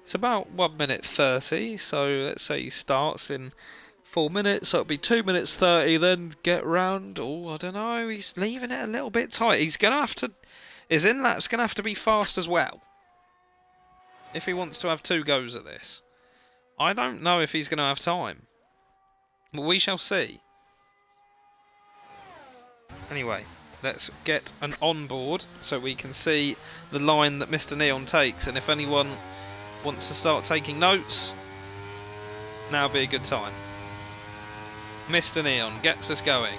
It's about 1 minute 30, so let's say he starts in 4 minutes, so it'll be 2 minutes 30, then get round. Oh, I don't know, he's leaving it a little bit tight. He's going to have to... His in-lap's going to have to be fast as well, if he wants to have 2 goes at this. I don't know if he's going to have time, but we shall see. Anyway, let's get an onboard so we can see the line that Mr. Neon takes, and if anyone wants to start taking notes, now would be a good time. Mr. Neon gets us going.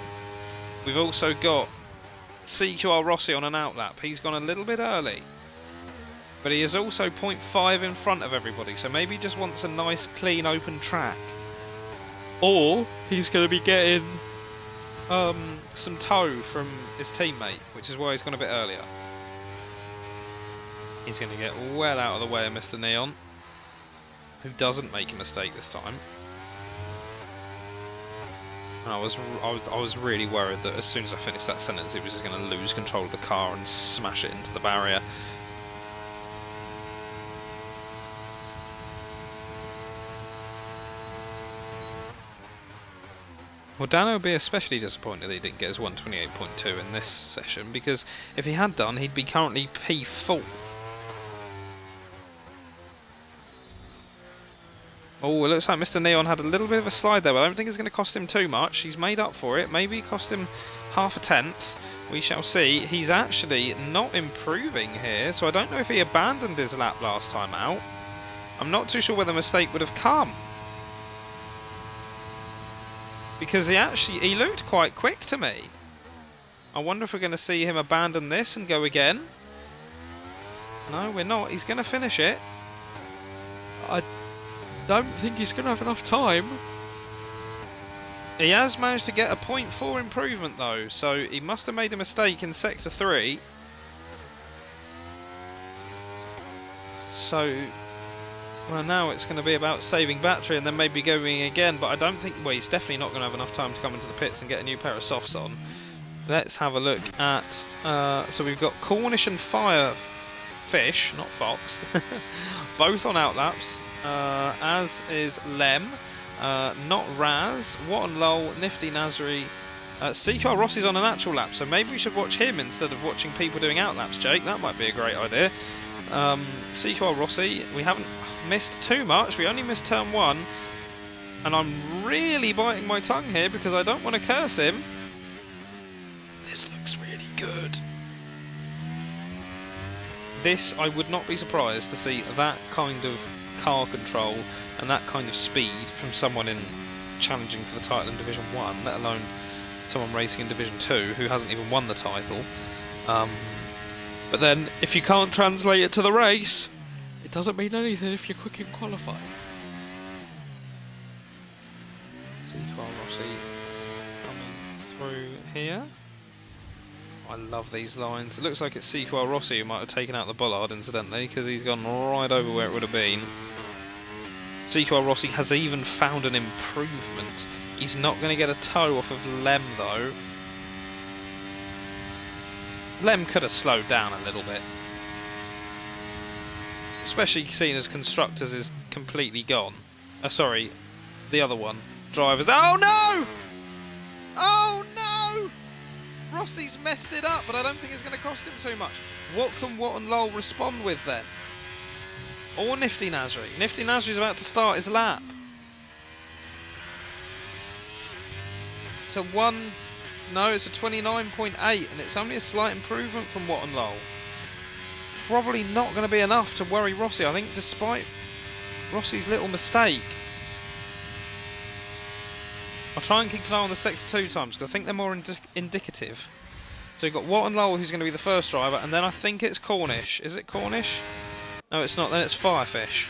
We've also got CQR Rossi on an outlap. He's gone a little bit early, but he is also 0.5 in front of everybody, so maybe he just wants a nice clean open track, or he's going to be getting some tow from his teammate, which is why he's gone a bit earlier. He's going to get well out of the way of Mr. Neon, who doesn't make a mistake this time. And I was really worried that as soon as I finished that sentence, he was just going to lose control of the car and smash it into the barrier. Well, Dano will be especially disappointed that he didn't get his 128.2 in this session, because if he had done, he'd be currently P4. Oh, it looks like Mr. Neon had a little bit of a slide there, but I don't think it's going to cost him too much. He's made up for it. Maybe it cost him half a tenth. We shall see. He's actually not improving here, so I don't know if he abandoned his lap last time out. I'm not too sure where the mistake would have come, because he looked quite quick to me. I wonder if we're going to see him abandon this and go again. No, we're not. He's going to finish it. I don't think he's going to have enough time. He has managed to get a 0.4 improvement though, so he must have made a mistake in Sector 3. So, well, now it's going to be about saving battery and then maybe going again, but I don't think... Well, he's definitely not going to have enough time to come into the pits and get a new pair of softs on. Let's have a look at... so we've got Cornish and Firefish, not Fox, both on outlaps, as is Lem, not Raz, Watton Lowell, Nifty Nasri. CQR Rossi's on an actual lap, so maybe we should watch him instead of watching people doing outlaps, Jake. That might be a great idea. CQR Rossi, we haven't missed too much. We only missed turn 1, and I'm really biting my tongue here because I don't want to curse him. This looks really good. This, I would not be surprised to see that kind of car control and that kind of speed from someone in challenging for the title in Division 1, let alone someone racing in Division 2 who hasn't even won the title. But then, if you can't translate it to the race, it doesn't mean anything if you're quick in qualifying. CQR Rossi coming through here. I love these lines. It looks like it's CQR Rossi who might have taken out the bollard incidentally, because he's gone right over where it would have been. CQR Rossi has even found an improvement. He's not going to get a toe off of Lem though. Lem could have slowed down a little bit. Especially seeing as Constructors is completely gone. Sorry, the other one. Drivers. Oh no! Oh no! Rossi's messed it up, but I don't think it's going to cost him too much. What can Watt and Lowell respond with then? Or Nifty Nasri. Nifty Nasri's about to start his lap. It's a 29.8, and it's only a slight improvement from Watt and Lowell. Probably not going to be enough to worry Rossi. I think despite Rossi's little mistake, I'll try and keep an eye on the Sector 2 times because I think they're more indicative. So you've got Watt and Lowell, who's going to be the first driver, and then I think it's Cornish. Is it Cornish? No, it's not. Then it's Firefish.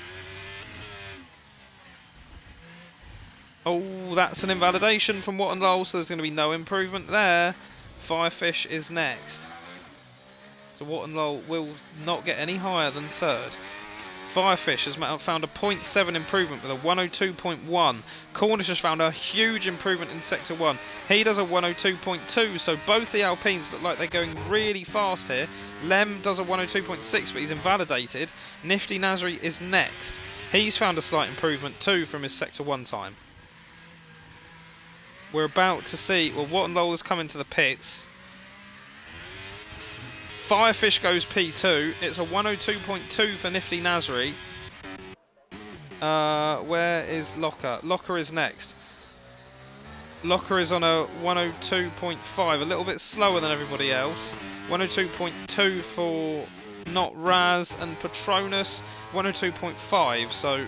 Oh, that's an invalidation from Watt and Lowell, so there's going to be no improvement there. Firefish is next. So Watt and Lowell will not get any higher than third. Firefish has found a 0.7 improvement with a 102.1. Cornish has found a huge improvement in Sector 1. He does a 102.2, so both the Alpines look like they're going really fast here. Lem does a 102.6, but he's invalidated. Nifty Nasri is next. He's found a slight improvement too from his Sector 1 time. We're about to see, well, Watt and Lowell has come into the pits. Firefish goes P2. It's a 102.2 for Nifty Nasri. Where is Locker? Locker is next. Locker is on a 102.5, a little bit slower than everybody else. 102.2 for Not Raz and Patronus. 102.5, so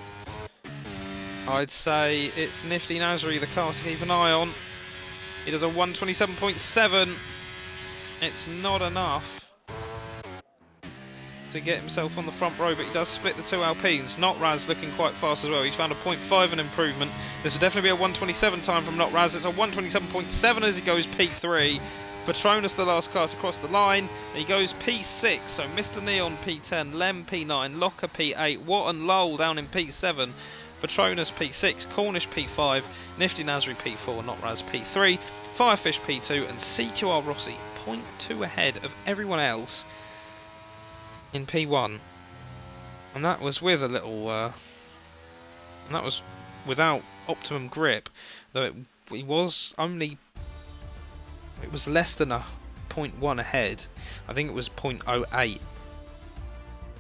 I'd say it's Nifty Nasri, the car to keep an eye on. He does a 127.7. It's not enough to get himself on the front row, but he does split the two Alpines. Not Raz looking quite fast as well. He's found a 0.5 an improvement. This will definitely be a 127 time from Not Raz. It's a 127.7 as he goes P3. Patronus, the last car to cross the line. He goes P6, so Mr. Neon P10, Lem P9, Locker P8, Watt and Lowell down in P7. Patronus P6, Cornish P5, Nifty Nasri P4, Not Raz P3, Firefish P2, and CQR Rossi 0.2 ahead of everyone else in P1, and that was with a little, and that was without optimum grip, though it was less than a 0.1 ahead. I think it was 0.08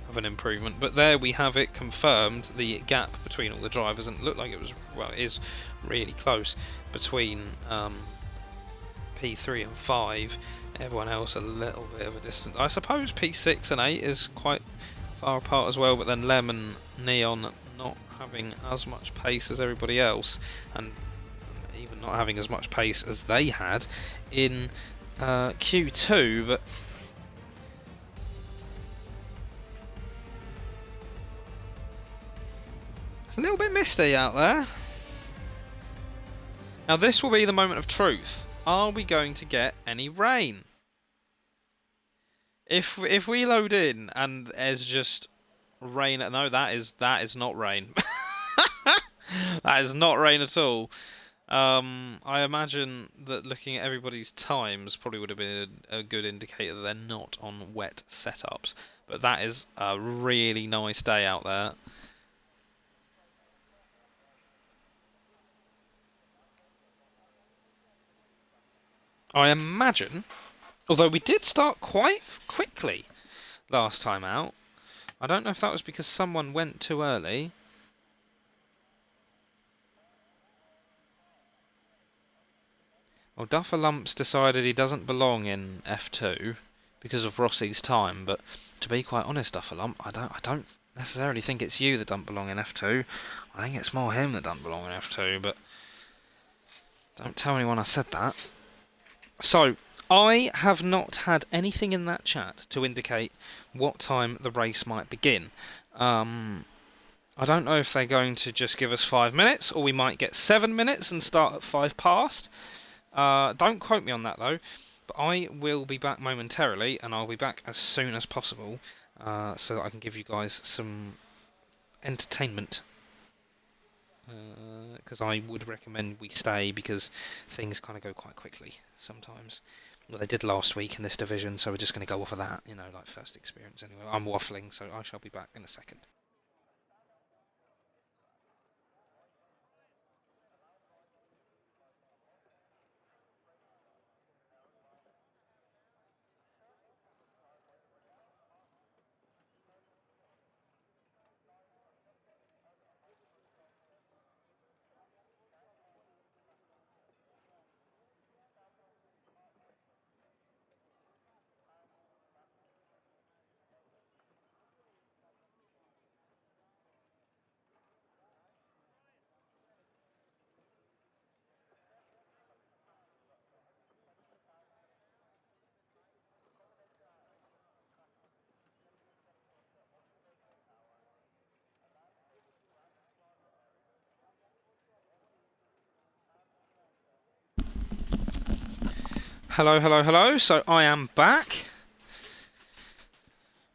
of an improvement, but there we have it confirmed, the gap between all the drivers, and it looked like it was, well, it is really close between P3 and 5. Everyone else a little bit of a distance. I suppose P6 and 8 is quite far apart as well, but then Lem and Neon not having as much pace as everybody else, and even not having as much pace as they had in Q2, but it's a little bit misty out there. Now this will be the moment of truth. Are we going to get any rain? If we load in and there's just rain, no, that is not rain. That is not rain at all. I imagine that looking at everybody's times probably would have been a good indicator that they're not on wet setups. But that is a really nice day out there. I imagine, although we did start quite quickly last time out, I don't know if that was because someone went too early. Well, Duffer Lumps decided he doesn't belong in F2 because of Rossi's time, but to be quite honest, Duffer Lump, I don't necessarily think it's you that don't belong in F2. I think it's more him that don't belong in F2, but don't tell anyone I said that. So, I have not had anything in that chat to indicate what time the race might begin. I don't know if they're going to just give us 5 minutes, or we might get 7 minutes and start at 5 past. Don't quote me on that though, but I will be back momentarily, and I'll be back as soon as possible, so that I can give you guys some entertainment. because I would recommend we stay because things kind of go quite quickly sometimes. Well, they did last week in this division, so we're just going to go off of that, you know, like first experience anyway. I'm waffling, so I shall be back in a second. Hello, hello, hello. So I am back.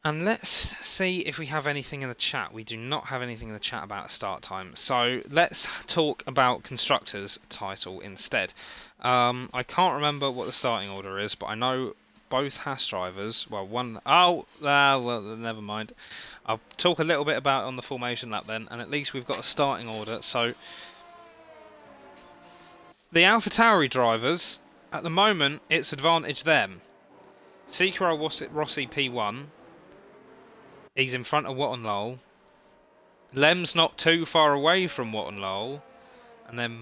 And let's see if we have anything in the chat. We do not have anything in the chat about start time. So let's talk about Constructors title instead. I can't remember what the starting order is, but I know both Haas drivers, well, well, never mind. I'll talk a little bit about it on the formation lap then, and at least we've got a starting order. So the AlphaTauri drivers, at the moment, it's advantage them. Secro Rossi P1. He's in front of Watton Lowell. Lem's not too far away from Watton Lowell. And then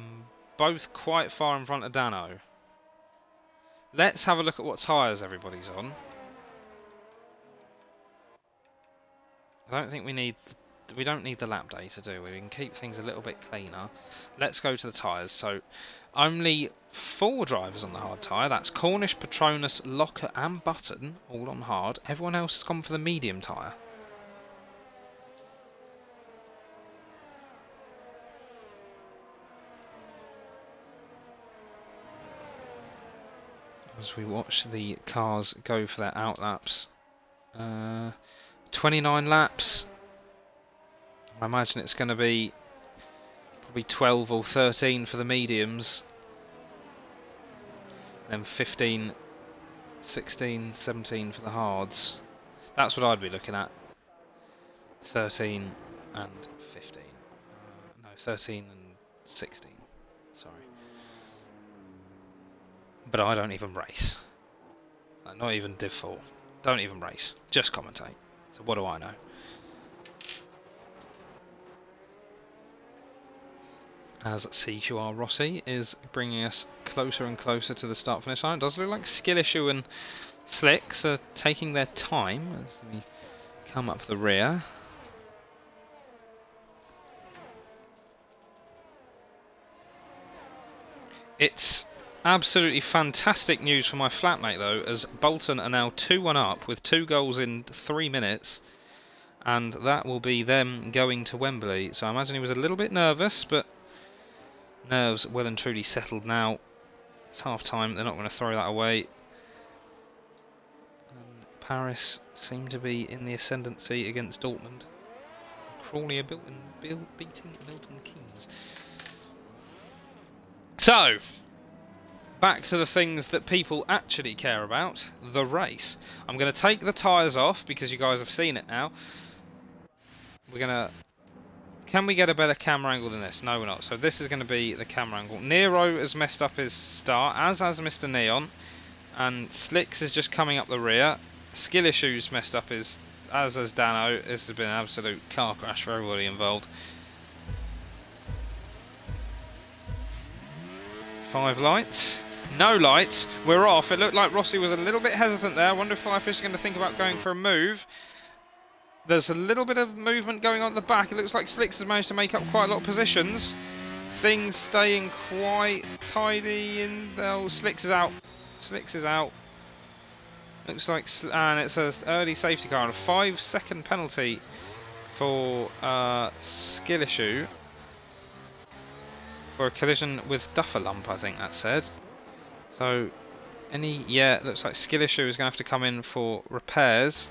both quite far in front of Dano. Let's have a look at what tyres everybody's on. I don't think we don't need the lap data, do we? We can keep things a little bit cleaner. Let's go to the tyres. So, only 4 drivers on the hard tyre. That's Cornish, Petronas, Locker and Button, all on hard. Everyone else has gone for the medium tyre. As we watch the cars go for their outlaps. 29 laps. I imagine it's going to be probably 12 or 13 for the mediums. Then 15, 16, 17 for the hards. That's what I'd be looking at. 13 and 15. No, 13 and 16. Sorry. But I don't even race. Not even Div 4. Don't even race. Just commentate. So what do I know? As CQR Rossi is bringing us closer and closer to the start-finish line. It does look like Skill Issue and Slicks are taking their time as we come up the rear. It's absolutely fantastic news for my flatmate, though, as Bolton are now 2-1 up with 2 goals in 3 minutes. And that will be them going to Wembley. So I imagine he was a little bit nervous, but nerves well and truly settled now. It's half-time. They're not going to throw that away. And Paris seem to be in the ascendancy against Dortmund. Crawley are beating Milton Keynes. So, back to the things that people actually care about, the race. I'm going to take the tyres off because you guys have seen it now. We're going to... Can we get a better camera angle than this? No, we're not. So this is going to be the camera angle. Nero has messed up his start, as has Mr. Neon. And Slicks is just coming up the rear. Skill Issues messed up his... as has Dano. This has been an absolute car crash for everybody involved. 5 lights. No lights. We're off. It looked like Rossi was a little bit hesitant there. I wonder if Firefish is going to think about going for a move. There's a little bit of movement going on at the back. It looks like Slicks has managed to make up quite a lot of positions. Things staying quite tidy. Oh, Slicks is out. Slicks is out. Looks like... and it's an early safety car and a 5-second penalty for Skill Issue. For a collision with Dufferlump, I think that said. So, yeah, it looks like Skill Issue is going to have to come in for repairs.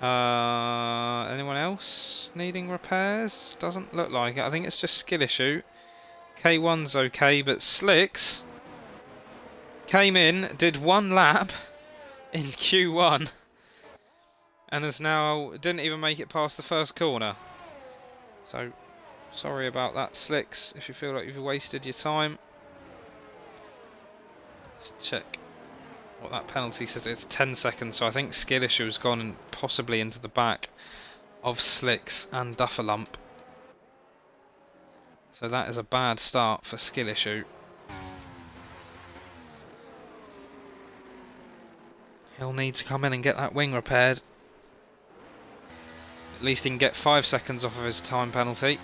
Anyone else needing repairs? Doesn't look like it. I think it's just skill issue. K1's okay, but Slicks came in, did 1 lap in Q1, and has now didn't even make it past the first corner. So, sorry about that, Slicks, if you feel like you've wasted your time. Let's check what that penalty says. It's 10 seconds, so I think skill issue has gone possibly into the back of Slicks and Dufferlump. So that is a bad start for skill issue. He'll need to come in and get that wing repaired. At least he can get 5 seconds off of his time penalty.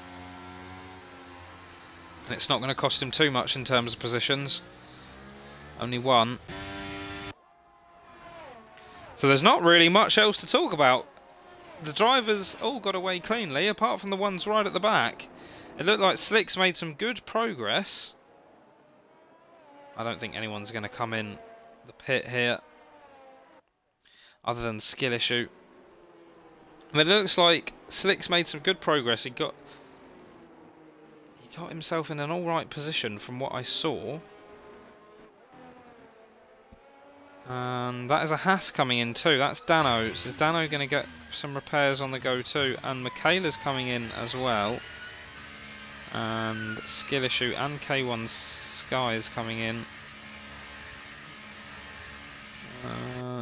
And it's not going to cost him too much in terms of positions. Only 1. So there's not really much else to talk about. The drivers all got away cleanly, apart from the ones right at the back. It looked like Slicks made some good progress. I don't think anyone's going to come in the pit here, other than skill issue. But it looks like Slicks made some good progress. He got himself in an alright position from what I saw. And that is a Haas coming in too. That's Dano. So is Dano going to get some repairs on the go too? And Michaela's coming in as well. And skill issue and K1 Sky is coming in.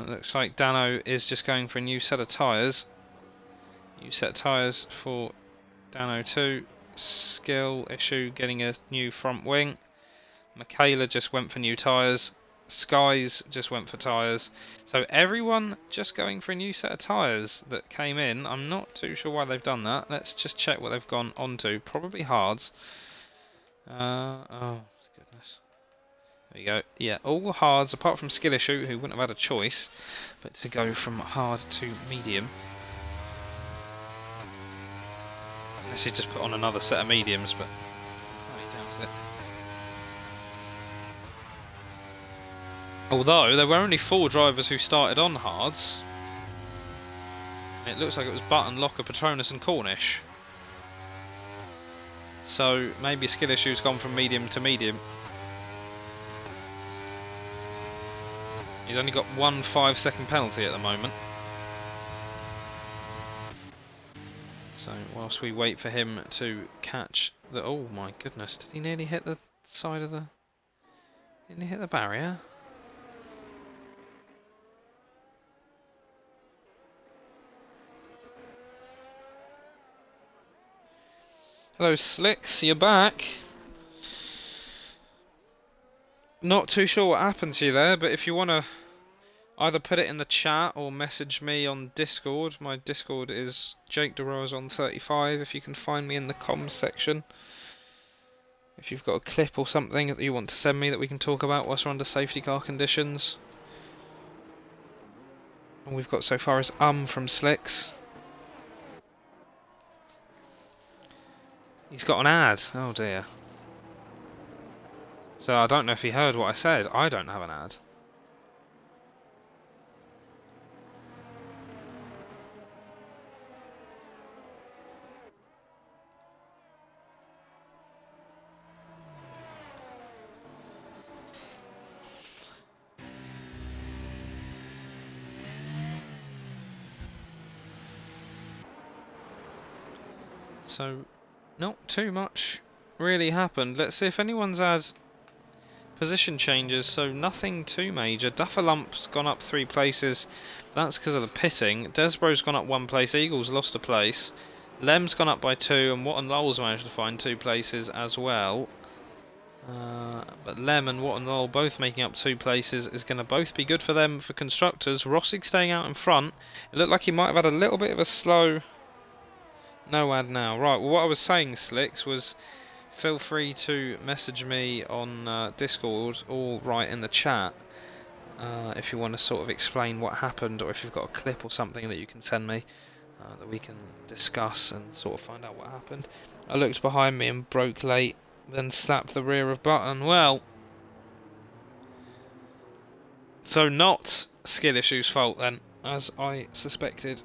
Looks like Dano is just going for a new set of tyres. New set of tyres for Dano too. Skill issue getting a new front wing. Michaela just went for new tyres. Skies just went for tyres. So everyone just going for a new set of tyres that came in. I'm not too sure why they've done that. Let's just check what they've gone onto. Probably hards. Oh, goodness. There you go. Yeah, all hards apart from skill issue, who wouldn't have had a choice, but to go from hard to medium. Unless you just put on another set of mediums, but I doubt it. Although, there were only 4 drivers who started on hards. It looks like it was Button, Locker, Patronus and Cornish. So, maybe skill issue's gone from medium to medium. He's only got 1 5-second penalty at the moment. So, whilst we wait for him to catch the... Oh my goodness, did he nearly hit the side of the... Didn't he hit the barrier? Hello Slicks, you're back. Not too sure what happened to you there, but if you want to either put it in the chat or message me on Discord. My Discord is JakeDeRoazon35, if you can find me in the comms section. If you've got a clip or something that you want to send me that we can talk about whilst we're under safety car conditions. All we've got so far is from Slicks. He's got an ad. Oh dear. So I don't know if he heard what I said. I don't have an ad. So, not too much really happened. Let's see if anyone's had position changes, so nothing too major. Dufferlump's gone up 3 places. That's because of the pitting. Desbro's gone up 1 place. Eagles lost a place. Lem's gone up by 2, and Watt and Lowell's managed to find 2 places as well. But Lem and Watt and Lowell both making up 2 places is going to both be good for them for constructors. Rossig staying out in front. It looked like he might have had a little bit of a slow... No ad now. Right, well what I was saying, Slicks, was feel free to message me on Discord or write in the chat if you want to sort of explain what happened, or if you've got a clip or something that you can send me that we can discuss and sort of find out what happened. I looked behind me and broke late, then slapped the rear of Button. Well, so not skill issues fault then, as I suspected.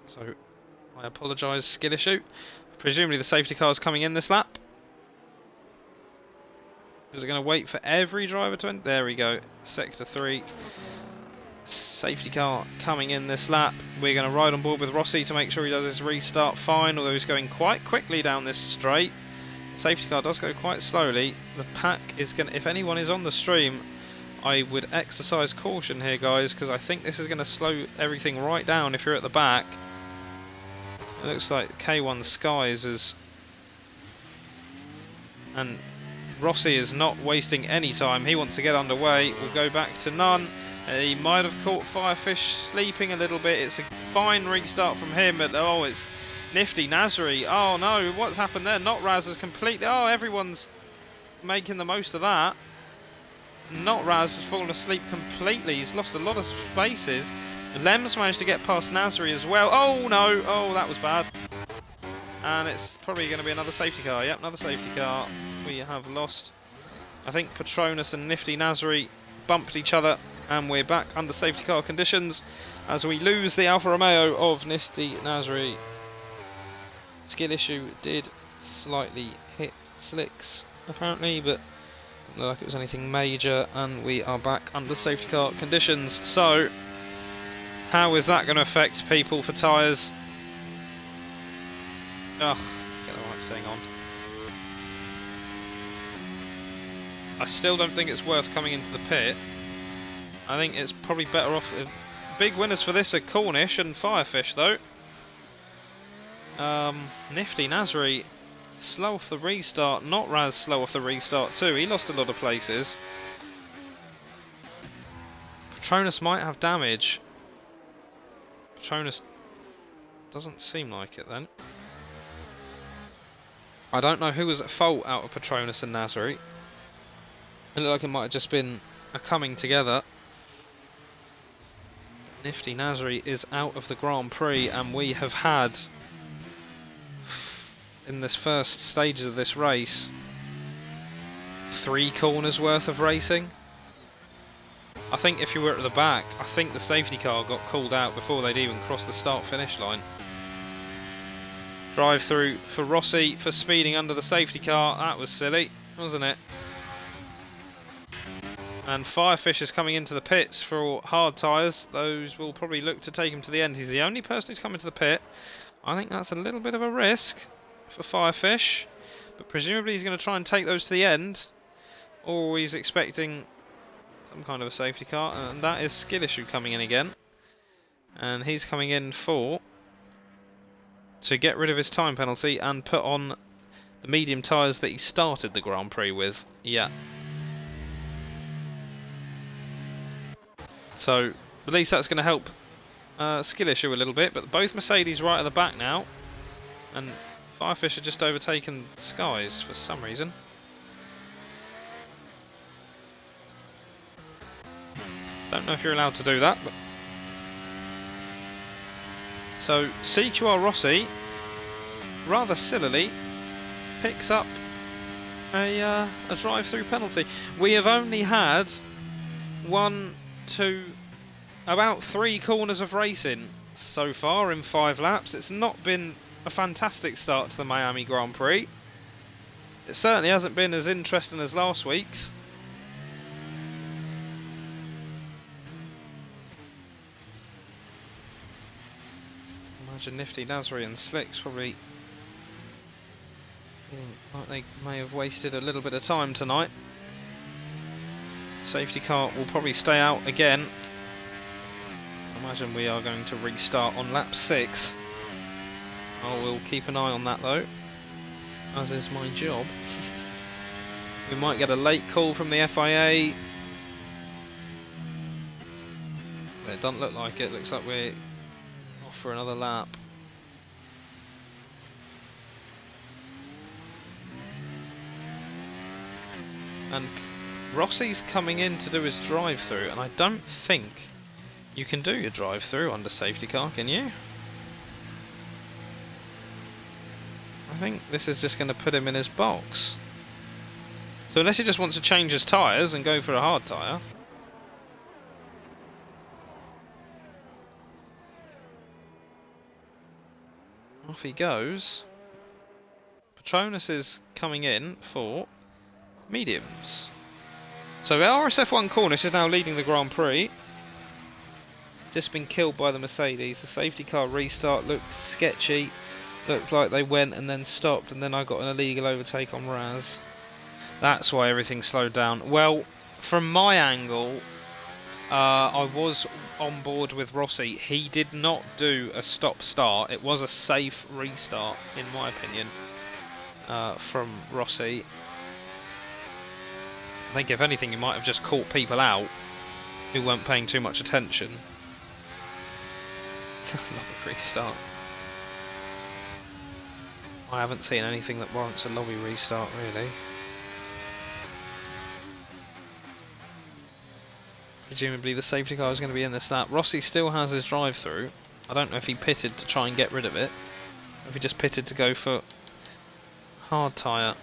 So I apologise, skill issue. Presumably the safety car is coming in this lap. Is it going to wait for every driver to enter? There we go. Sector 3. Safety car coming in this lap. We're going to ride on board with Rossi to make sure he does his restart fine, although he's going quite quickly down this straight. The safety car does go quite slowly. The pack is going to, if anyone is on the stream, I would exercise caution here, guys, because I think this is going to slow everything right down if you're at the back. It looks like K1 Skies is... And Rossi is not wasting any time. He wants to get underway. We'll go back to none. He might have caught Firefish sleeping a little bit. It's a fine restart from him, but oh, it's Nifty Nasri. Oh no, what's happened there? Not Raz has completely... Oh, everyone's making the most of that. Not Raz has fallen asleep completely. He's lost a lot of spaces. Lem's managed to get past Nasri as well. Oh no, oh that was bad. And it's probably going to be another safety car. Yep, another safety car. We have lost. I think Patronus and Nifty Nasri bumped each other, and we're back under safety car conditions as we lose the Alfa Romeo of Nifty Nasri. Skill issue did slightly hit Slicks, apparently, but didn't look like it was anything major, and we are back under safety car conditions. So, how is that going to affect people for tyres? Ugh, get the right thing on. I still don't think it's worth coming into the pit. I think it's probably better off... Big winners for this are Cornish and Firefish, though. Nifty Nasri, slow off the restart. Not Raz slow off the restart too. He lost a lot of places. Patronus might have damage. Patronus doesn't seem like it then. I don't know who was at fault out of Patronus and Nasri. It looked like it might have just been a coming together. Nifty Nasri is out of the Grand Prix, and we have had, in this first stages of this race, 3 corners worth of racing. I think if you were at the back, I think the safety car got called out before they'd even crossed the start-finish line. Drive through for Rossi for speeding under the safety car. That was silly, wasn't it? And Firefish is coming into the pits for hard tyres. Those will probably look to take him to the end. He's the only person who's coming to the pit. I think that's a little bit of a risk for Firefish, but presumably he's going to try and take those to the end, or he's expecting some kind of a safety car, and that is Skill Issue coming in again. And he's coming in to get rid of his time penalty and put on the medium tyres that he started the Grand Prix with. Yeah. So, at least that's going to help Skill Issue a little bit, but both Mercedes right at the back now, and Firefish have just overtaken Skies for some reason. Don't know if you're allowed to do that, but... So, CQR Rossi, rather sillily, picks up a drive-through penalty. We have only had 1, 2, about 3 corners of racing so far in 5 laps. It's not been a fantastic start to the Miami Grand Prix. It certainly hasn't been as interesting as last week's. Imagine Nifty Nasri and Slicks probably feeling like they may have wasted a little bit of time tonight. Safety car will probably stay out again. I imagine we are going to restart on lap 6. I will keep an eye on that though, as is my job. We might get a late call from the FIA. But it doesn't look like it. Looks like we're off for another lap. And Rossi's coming in to do his drive-through, and I don't think you can do your drive-through under safety car, can you? I think this is just going to put him in his box. So unless he just wants to change his tyres and go for a hard tyre. off he goes. Patronus is coming in for mediums. So RSF1 Cornish is now leading the Grand Prix. Just been killed by the Mercedes. The safety car restart looked sketchy. Looked like they went and then stopped, and then I got an illegal overtake on Raz. That's why everything slowed down. Well, from my angle, I was on board with Rossi. He did not do a stop-start. It was a safe restart, in my opinion, from Rossi. I think, if anything, he might have just caught people out who weren't paying too much attention. Love a restart. I haven't seen anything that warrants a lobby restart, really. Presumably the safety car is going to be in this lap. Rossi still has his drive-through. I don't know if he pitted to try and get rid of it, or if he just pitted to go for hard tyre.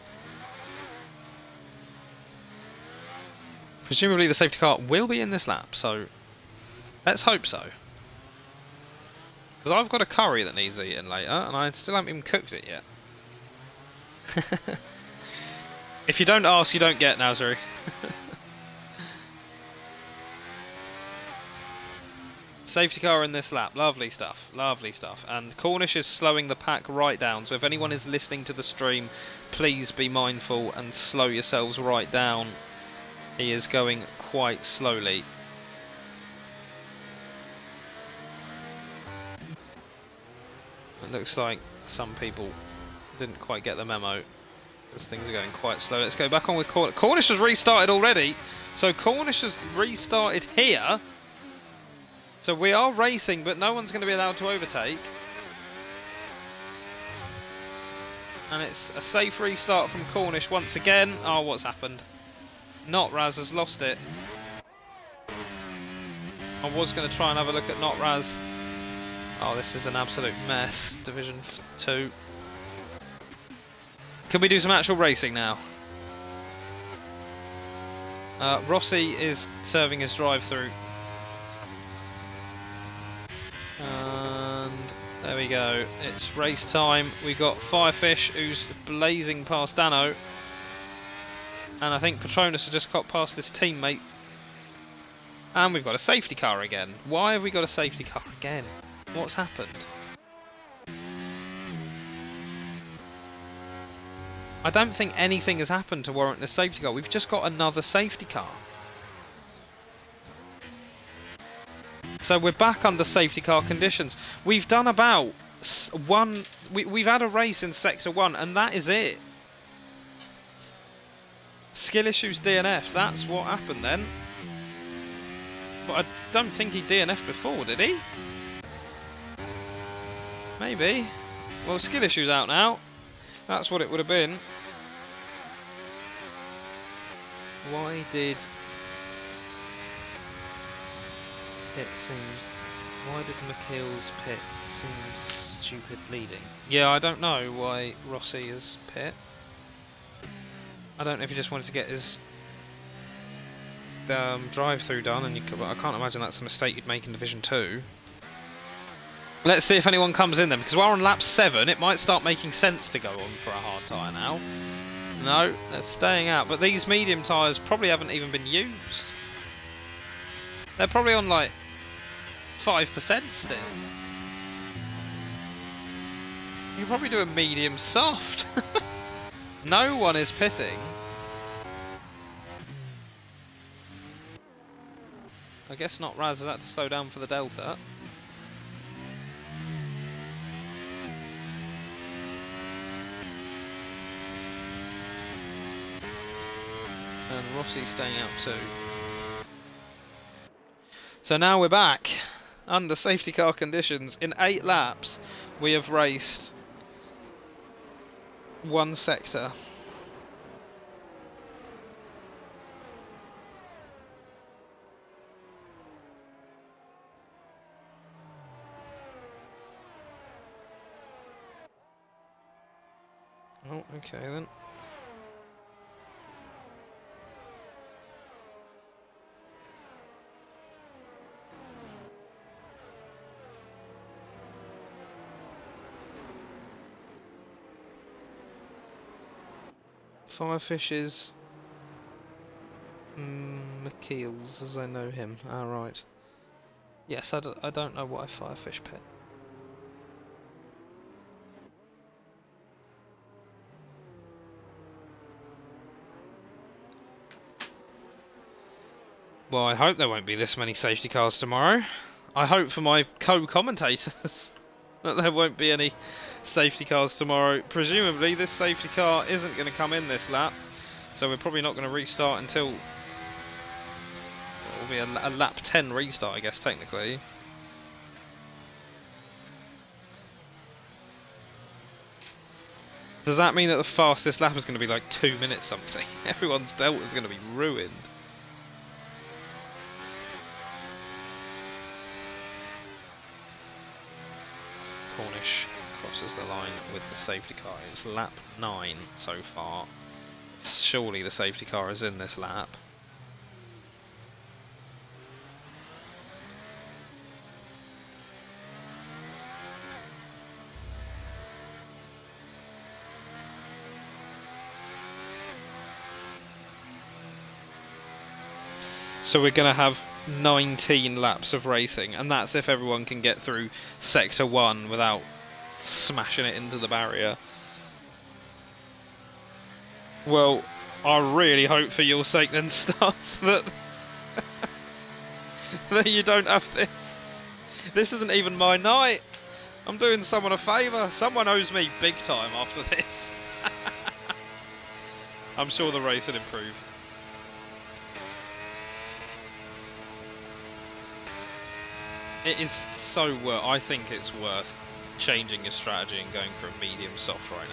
Presumably the safety car will be in this lap, so let's hope so. Because I've got a curry that needs eating later, and I still haven't even cooked it yet. If you don't ask, you don't get, Nazari. Safety car in this lap. Lovely stuff. Lovely stuff. And Cornish is slowing the pack right down. So if anyone is listening to the stream, please be mindful and slow yourselves right down. He is going quite slowly. It looks like some people didn't quite get the memo, because things are going quite slow. Let's go back on with Cornish. Cornish has restarted already. So Cornish has restarted here. So we are racing, but no one's going to be allowed to overtake. And it's a safe restart from Cornish once again. Oh, what's happened? Not Raz has lost it. I was going to try and have a look at Not Raz. Oh, this is an absolute mess. Division 2. Can we do some actual racing now? Rossi is serving his drive-through. And there we go. It's race time. We got Firefish, who's blazing past Dano. And I think Patronus has just got past his teammate. And we've got a safety car again. Why have we got a safety car again? What's happened? I don't think anything has happened to warrant this safety car. We've just got another safety car. So we're back under safety car conditions. We've done about one... We've had a race in Sector 1, and that is it. Skill issues DNF. That's what happened then. But I don't think he DNF'd before, did he? Maybe. Well, skill issues out now. That's what it would have been. Why did it seem... Why did McKeel's pit seem stupid leading? Yeah, I don't know why Rossi is pit. I don't know if he just wanted to get his drive-through done, and I can't imagine that's a mistake you'd make in Division 2. Let's see if anyone comes in then, because we're on lap 7. It might start making sense to go on for a hard tyre now. No, they're staying out. But these medium tyres probably haven't even been used. They're probably on like 5% still. You can probably do a medium soft. No one is pitting. I guess Not Raz has had to slow down for the Delta. And Rossi's staying out too. So now we're back under safety car conditions. In 8 laps, we have raced one sector. Oh, okay then. Firefish's McKeels, as I know him. Right. Yes, I don't know what a Firefish pit. Well, I hope there won't be this many safety cars tomorrow. I hope for my co-commentators that there won't be any safety cars tomorrow. Presumably this safety car isn't going to come in this lap, so we're probably not going to restart until... It will be a lap 10 restart, I guess, technically. Does that mean that the fastest lap is going to be like 2 minutes something? Everyone's delta is going to be ruined. Cornish crosses the line with the safety car. It's lap 9 so far. Surely the safety car is in this lap. So we're going to have 19 laps of racing, and that's if everyone can get through Sector 1 without smashing it into the barrier. Well, I really hope for your sake then, Stars, that, that you don't have this. This isn't even my night. I'm doing someone a favour. Someone owes me big time after this. I'm sure the race will improve. It is so worth. I think it's worth changing your strategy and going for a medium soft right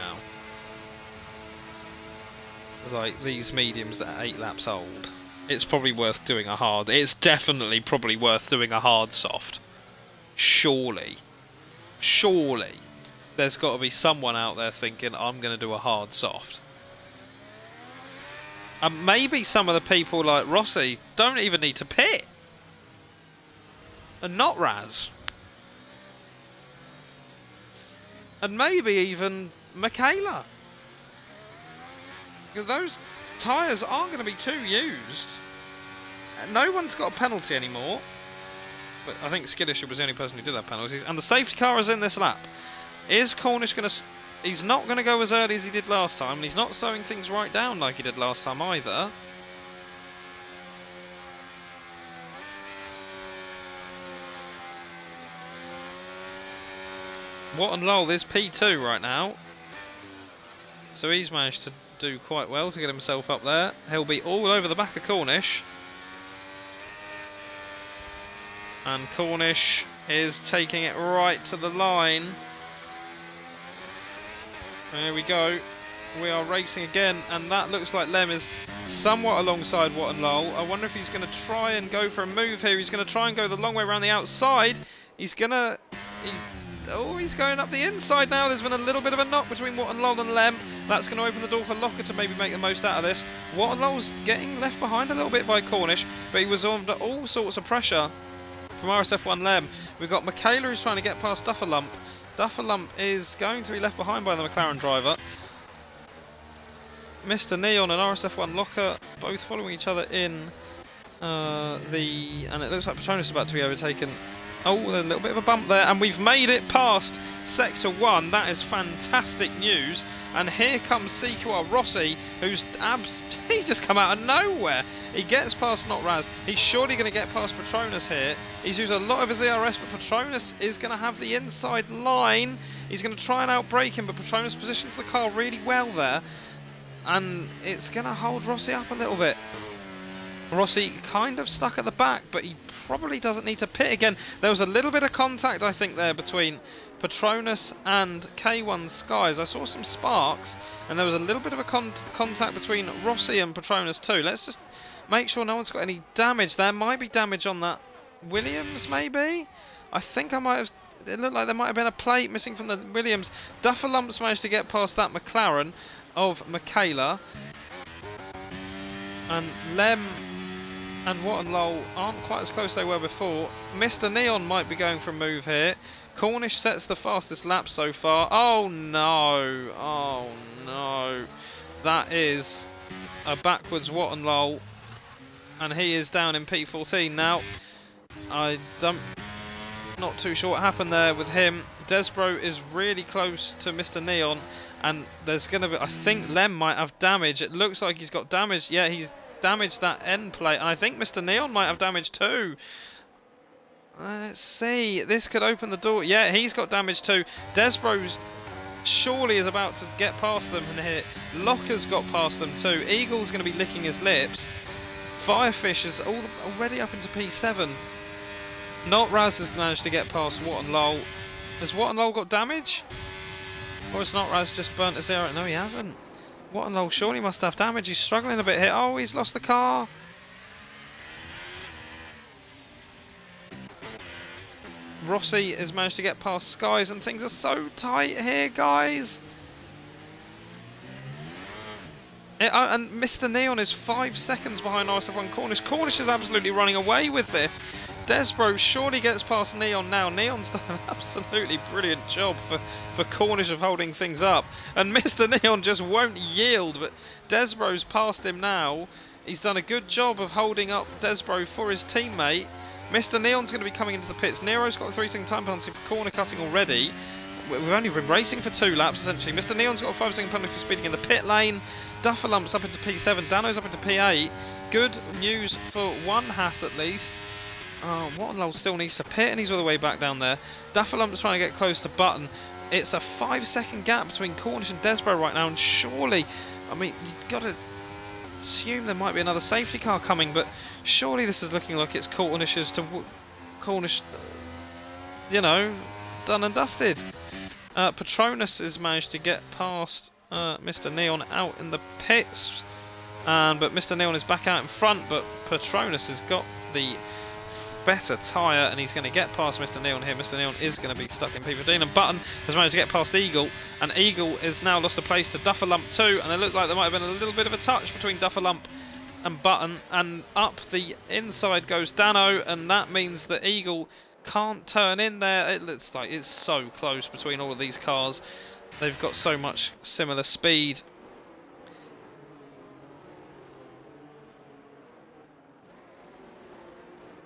now. Like these mediums that are 8 laps old, it's probably worth doing a hard. It's definitely probably worth doing a hard soft. Surely, surely, there's got to be someone out there thinking I'm going to do a hard soft. And maybe some of the people like Rossi don't even need to pit. And not Raz. And maybe even Michaela. Because those tyres aren't going to be too used. No one's got a penalty anymore. But I think Skidisher was the only person who did have penalties. And the safety car is in this lap. Is Cornish going to... He's not going to go as early as he did last time. And he's not slowing things right down like he did last time either. What and Lowell is P2 right now. So he's managed to do quite well to get himself up there. He'll be all over the back of Cornish. And Cornish is taking it right to the line. There we go. We are racing again, and that looks like Lem is somewhat alongside Watt and Lowell. I wonder if he's going to try and go for a move here. He's going to try and go the long way around the outside. He's going to... Oh, he's going up the inside now. There's been a little bit of a knock between Watt and Lowell and Lem. That's going to open the door for Locker to maybe make the most out of this. Watt and Lowell's getting left behind a little bit by Cornish, but he was under all sorts of pressure from RSF1 Lem. We've got Michaela who's trying to get past Dufferlump. Dufferlump is going to be left behind by the McLaren driver. Mr. Neon and RSF1 Locker both following each other in and it looks like Petronas is about to be overtaken. Oh, a little bit of a bump there, and we've made it past Sector 1. That is fantastic news. And here comes CQR Rossi, he's just come out of nowhere. He gets past Not Raz. He's surely going to get past Petronas here. He's used a lot of his ERS, but Petronas is going to have the inside line. He's going to try and outbrake him, but Petronas positions the car really well there. And it's going to hold Rossi up a little bit. Rossi kind of stuck at the back, but he probably doesn't need to pit again. There was a little bit of contact, I think, there between Petronas and K1 Skies. I saw some sparks, and there was a little bit of a contact between Rossi and Petronas too. Let's just make sure no one's got any damage. There might be damage on that Williams, maybe? I think I might have... It looked like there might have been a plate missing from the Williams. Dufferlump's managed to get past that McLaren of Michaela. And Lem and Watt and Lowell aren't quite as close as they were before. Mr. Neon might be going for a move here. Cornish sets the fastest lap so far. Oh no! Oh no! That is a backwards what and lol. And he is down in P14 now. Not too sure what happened there with him. Desbro is really close to Mr. Neon, and there's going to be, I think Lem might have damage. It looks like he's got damage. Yeah, he's damaged that end plate, and I think Mr. Neon might have damage too. Let's see. This could open the door. Yeah, he's got damage too. Desbro surely is about to get past them and hit. Locker's got past them too. Eagle's going to be licking his lips. Firefish is already up into P7. Not Raz has managed to get past What and Lol. Has What and Lol got damage? Or has Not Raz just burnt a zero? No, he hasn't. What and Lol surely must have damage. He's struggling a bit here. Oh, he's lost the car. Rossi has managed to get past Skies, and things are so tight here, guys. And Mr. Neon is 5 seconds behind RSF1 Cornish. Cornish is absolutely running away with this. Desbro surely gets past Neon now. Neon's done an absolutely brilliant job for Cornish of holding things up. And Mr. Neon just won't yield, but Desbro's past him now. He's done a good job of holding up Desbro for his teammate. Mr. Neon's going to be coming into the pits. Nero's got a 3-second time penalty for corner cutting already. We've only been racing for 2 laps, essentially. Mr. Neon's got a 5-second penalty for speeding in the pit lane. Dufferlump's up into P7. Dano's up into P8. Good news for one Haas at least. What and Lol still needs to pit, and he's all the way back down there. Dufferlump's trying to get close to Button. It's a 5-second gap between Cornish and Desbro right now, and surely, I mean, you've got to assume there might be another safety car coming, but surely this is looking like it's Cornish's to Cornish, you know, done and dusted. Patronus has managed to get past Mr. Neon out in the pits, but Mr. Neon is back out in front, but Patronus has got the better tyre, and he's going to get past Mr. Neon here. Mr. Neon is going to be stuck in P15, and Button has managed to get past Eagle, and Eagle has now lost a place to Dufferlump too, and it looked like there might have been a little bit of a touch between Dufferlump and Button, and up the inside goes Dano, and that means that Eagle can't turn in there. It looks like it's so close between all of these cars. They've got so much similar speed.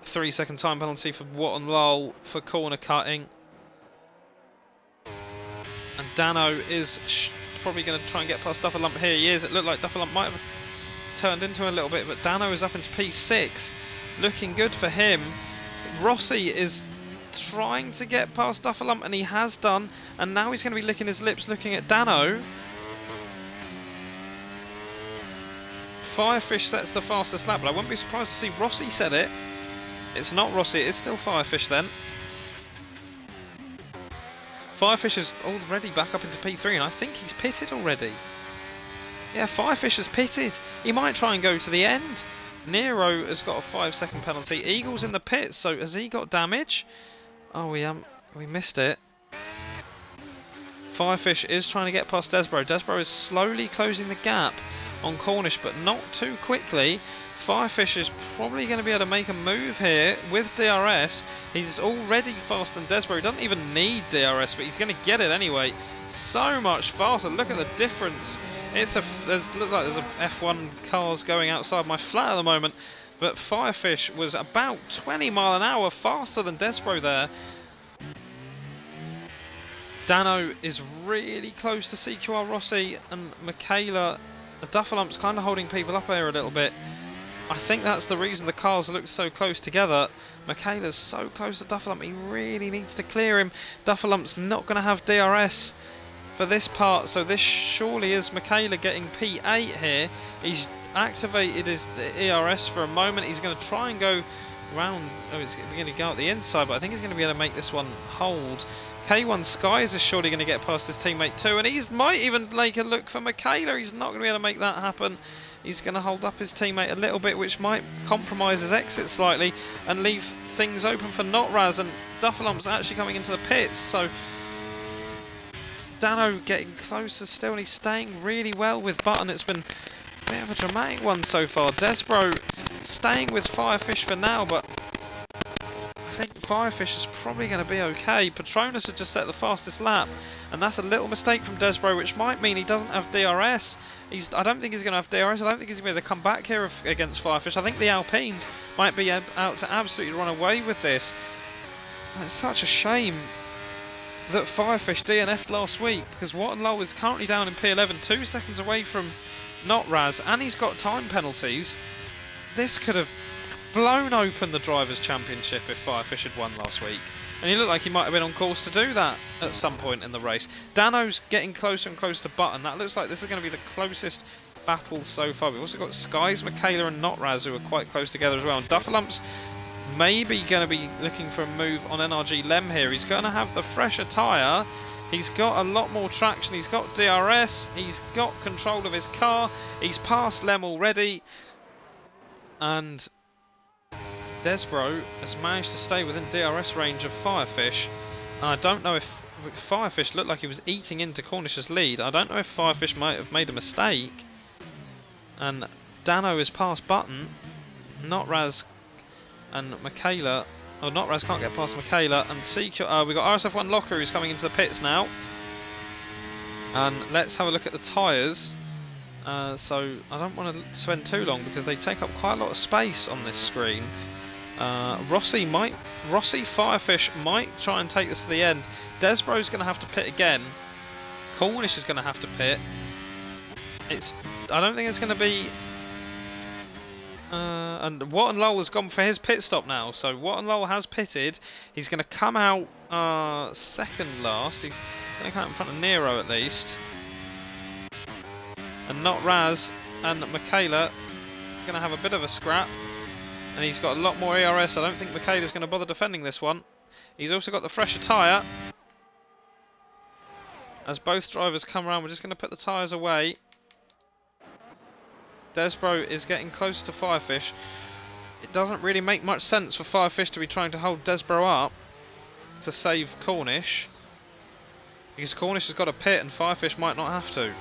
Three-second time penalty for What and Lol for corner cutting. And Dano is probably going to try and get past Dufferlump. Here he is. It looked like Dufferlump might have turned into a little bit, but Dano is up into P6. Looking good for him. Rossi is trying to get past Dufferlump, and he has done. And now he's going to be licking his lips looking at Dano. Firefish sets the fastest lap, but I wouldn't be surprised to see Rossi set it. It's not Rossi, it's still Firefish then. Firefish is already back up into P3, and I think he's pitted already. Yeah, Firefish has pitted. He might try and go to the end. Nero has got a 5-second penalty. Eagle's in the pits, so has he got damage? Oh, we missed it. Firefish is trying to get past Desbro. Desbro is slowly closing the gap on Cornish, but not too quickly. Firefish is probably going to be able to make a move here with DRS. He's already faster than Desbro. He doesn't even need DRS, but he's going to get it anyway. So much faster. Look at the difference. Looks like there's a F1 cars going outside my flat at the moment, but Firefish was about 20 mile an hour faster than Desbro there. Dano is really close to CQR Rossi, and Michaela, Dufferlump's kind of holding people up there a little bit. I think that's the reason the cars look so close together. Michaela's so close to Dufferlump, he really needs to clear him. Dufferlump's not going to have DRS for this part, so this surely is Michaela getting P8 here. He's activated his ERS for a moment. He's going to try and go round. Oh, he's going to go out the inside, but I think he's going to be able to make this one hold. K1 Skies is surely going to get past his teammate too, and he might even make a look for Michaela. He's not going to be able to make that happen. He's going to hold up his teammate a little bit, which might compromise his exit slightly and leave things open for Notraz, and Dufferlump's actually coming into the pits, so Dano getting closer still, and he's staying really well with Button. It's been a bit of a dramatic one so far. Desbro staying with Firefish for now, but I think Firefish is probably going to be okay. Patronus had just set the fastest lap, and that's a little mistake from Desbro, which might mean he doesn't have DRS. I don't think he's going to have DRS. I don't think he's going to be able to come back here against Firefish. I think the Alpines might be out to absolutely run away with this. And it's such a shame that Firefish DNF'd last week, because Watton Low is currently down in P11, 2 seconds away from Not Raz, and he's got time penalties. This could have blown open the Drivers' Championship if Firefish had won last week. And he looked like he might have been on course to do that at some point in the race. Dano's getting closer and closer to Button. That looks like this is going to be the closest battle so far. We've also got Skies, Michaela and Notraz who are quite close together as well. And Dufferlump's maybe going to be looking for a move on NRG Lem here. He's going to have the fresher tyre. He's got a lot more traction. He's got DRS. He's got control of his car. He's passed Lem already. And Desbro has managed to stay within DRS range of Firefish. And I don't know if Firefish looked like he was eating into Cornish's lead. I don't know if Firefish might have made a mistake. And Dano is past Button. Notraz and Michaela. Oh, Notraz can't get past Michaela. And CQ, we've got RSF1 Locker who's coming into the pits now. And let's have a look at the tyres. So I don't want to spend too long because they take up quite a lot of space on this screen. Rossi, Firefish might try and take this to the end. Desbro's going to have to pit again. Cornish is going to have to pit. I don't think it's going to be... and Watton Lowell has gone for his pit stop now. So Watton Lowell has pitted. He's going to come out second last. He's going to come out in front of Nero at least. And Not Raz and Michaela going to have a bit of a scrap. And he's got a lot more ERS. I don't think Michaela's going to bother defending this one. He's also got the fresher tyre. As both drivers come around, we're just going to put the tyres away. Desbro is getting closer to Firefish. It doesn't really make much sense for Firefish to be trying to hold Desbro up to save Cornish. Because Cornish has got a pit and Firefish might not have to.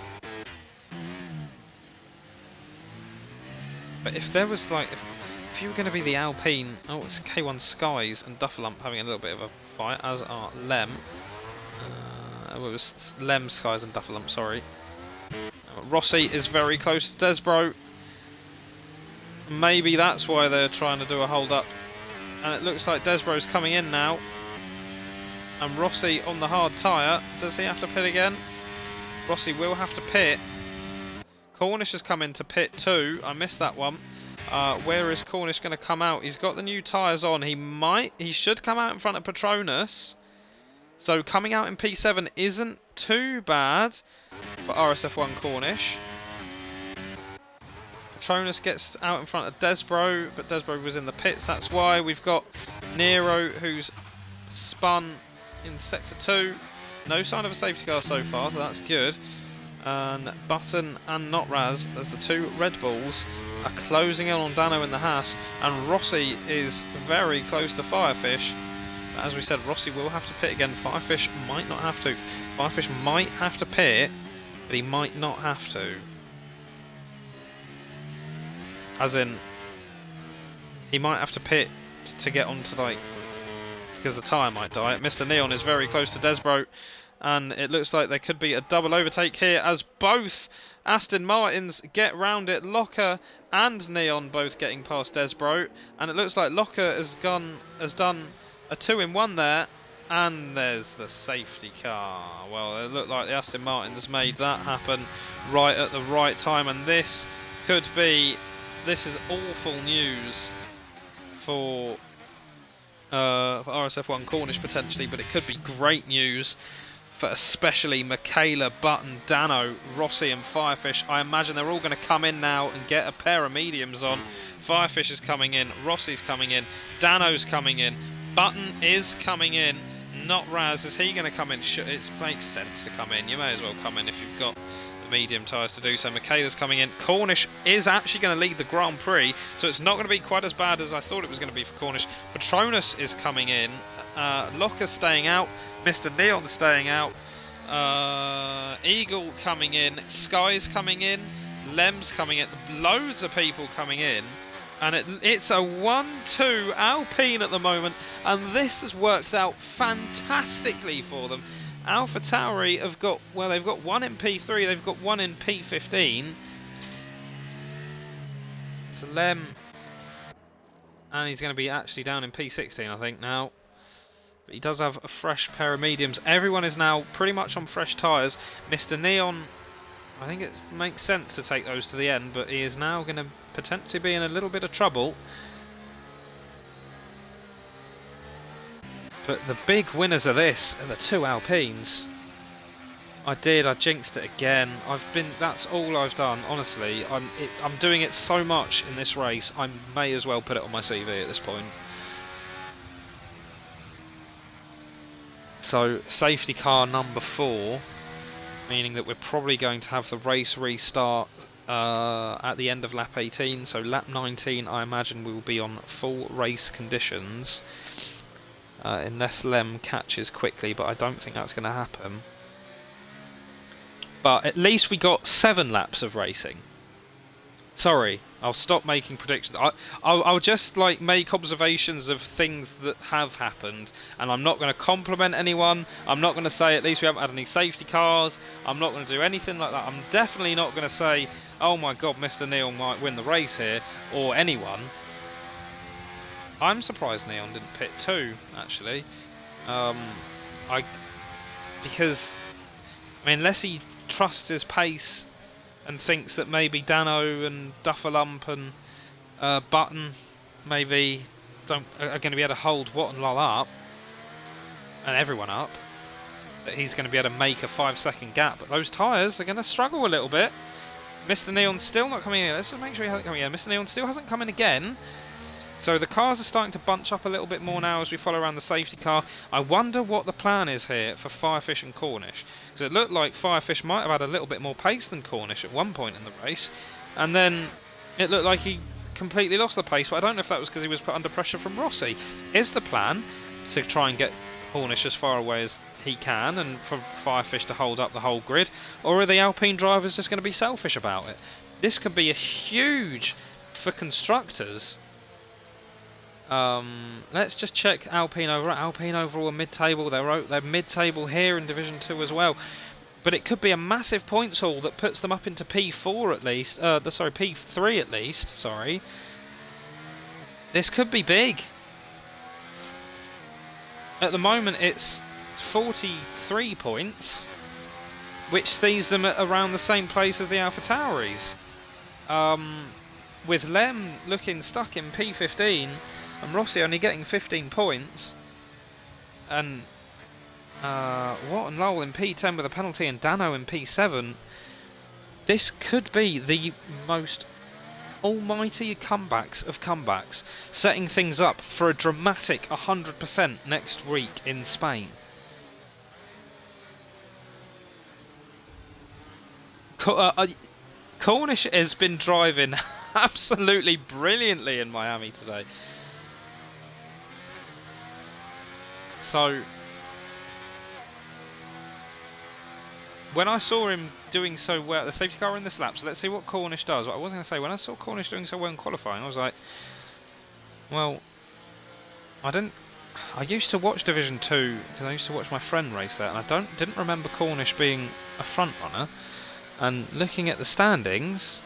But if there was like... If you were going to be the Alpine... Oh, it's K1 Skies and Dufferlump having a little bit of a fight, as are Lem. It was Lem, Skies and Dufferlump, sorry. Rossi is very close to Desbro. Maybe that's why they're trying to do a hold-up. And it looks like Desbro's coming in now. And Rossi on the hard tyre. Does he have to pit again? Rossi will have to pit. Cornish has come in to pit too. I missed that one. Where is Cornish going to come out? He's got the new tyres on. He should come out in front of Patronus. So coming out in P7 isn't too bad for RSF1 Cornish. Patronus gets out in front of Desbro, but Desbro was in the pits. That's why we've got Nero, who's spun in Sector 2. No sign of a safety car so far, so that's good. And Button and Notraz, as the two Red Bulls, are closing in on Dano in the Haas, and Rossi is very close to Firefish. As we said, Rossi will have to pit again. Firefish might not have to. Firefish might have to pit, but he might not have to. As in, he might have to pit to get onto, like, because the tyre might die. Mr. Neon is very close to Desbro, and it looks like there could be a double overtake here as both Aston Martins get round it. Locker and Neon both getting past Desbro, and it looks like Locker has done a 2-in-1 there, and there's the safety car. Well, it looked like the Aston Martins made that happen right at the right time, and this is awful news for RSF1 Cornish potentially, but it could be great news for especially Michaela, Button, Dano, Rossi and Firefish. I imagine they're all going to come in now and get a pair of mediums on. Firefish is coming in, Rossi's coming in, Dano's coming in, Button is coming in. Not Raz, is he going to come in? It makes sense to come in. You may as well come in if you've got the medium tyres to do so. Michaela's coming in. Cornish is actually going to lead the Grand Prix, so it's not going to be quite as bad as I thought it was going to be for Cornish. Patronus is coming in. Locker's staying out. Mr. Neon's staying out. Eagle coming in. Sky's coming in. Lem's coming in. Loads of people coming in. And it's a 1-2 Alpine at the moment, and this has worked out fantastically for them. AlphaTauri have got, well, they've got one in P3, they've got one in P15. So Lem, and he's going to be actually down in P16, I think, now. But he does have a fresh pair of mediums. Everyone is now pretty much on fresh tyres. Mr. Neon, I think it makes sense to take those to the end, but he is now going to potentially be in a little bit of trouble. But the big winners of this are the two Alpines. I jinxed it again. That's all I've done, honestly. I'm doing it so much in this race, I may as well put it on my CV at this point. So, safety car number 4, meaning that we're probably going to have the race restart at the end of lap 18. So lap 19, I imagine we will be on full race conditions. Unless Lem catches quickly, but I don't think that's going to happen. But at least we got 7 laps of racing. Sorry, I'll stop making predictions. I'll just like make observations of things that have happened, and I'm not going to compliment anyone. I'm not going to say at least we haven't had any safety cars. I'm not going to do anything like that. I'm definitely not going to say, oh my god, Mr. Neon might win the race here, or anyone. I'm surprised Neon didn't pit too, actually. Because, I mean, unless he trusts his pace and thinks that maybe Dano and Duffalump and Button maybe are going to be able to hold Watt and Lol up, and everyone up, that he's going to be able to make a 5-second gap. But those tyres are going to struggle a little bit. Mr. Neon's still not coming in. Let's just make sure he hasn't come in. Mr. Neon still hasn't come in again. So the cars are starting to bunch up a little bit more now as we follow around the safety car. I wonder what the plan is here for Firefish and Cornish. Because it looked like Firefish might have had a little bit more pace than Cornish at one point in the race. And then it looked like he completely lost the pace. But I don't know if that was because he was put under pressure from Rossi. Is the plan to try and get Cornish as far away as he can and for Firefish to hold up the whole grid? Or are the Alpine drivers just going to be selfish about it? This could be a huge for constructors. Let's just check Alpine overall. Alpine overall are mid-table. They're mid-table here in Division 2 as well. But it could be a massive points haul that puts them up into P4 at least. P3 at least. Sorry. This could be big. At the moment, it's 43 points, which sees them at around the same place as the AlphaTauris. With Lem looking stuck in P15. And Rossi only getting 15 points. And Watt and Lowell in P10 with a penalty and Dano in P7. This could be the most almighty comebacks of comebacks, setting things up for a dramatic 100% next week in Spain. Cornish has been driving absolutely brilliantly in Miami today. So, when I saw him doing so well, the safety car in this lap, so let's see what Cornish does. What I was going to say, when I saw Cornish doing so well in qualifying, I was like, well, I used to watch Division 2, because I used to watch my friend race there, and I didn't remember Cornish being a front runner. And looking at the standings,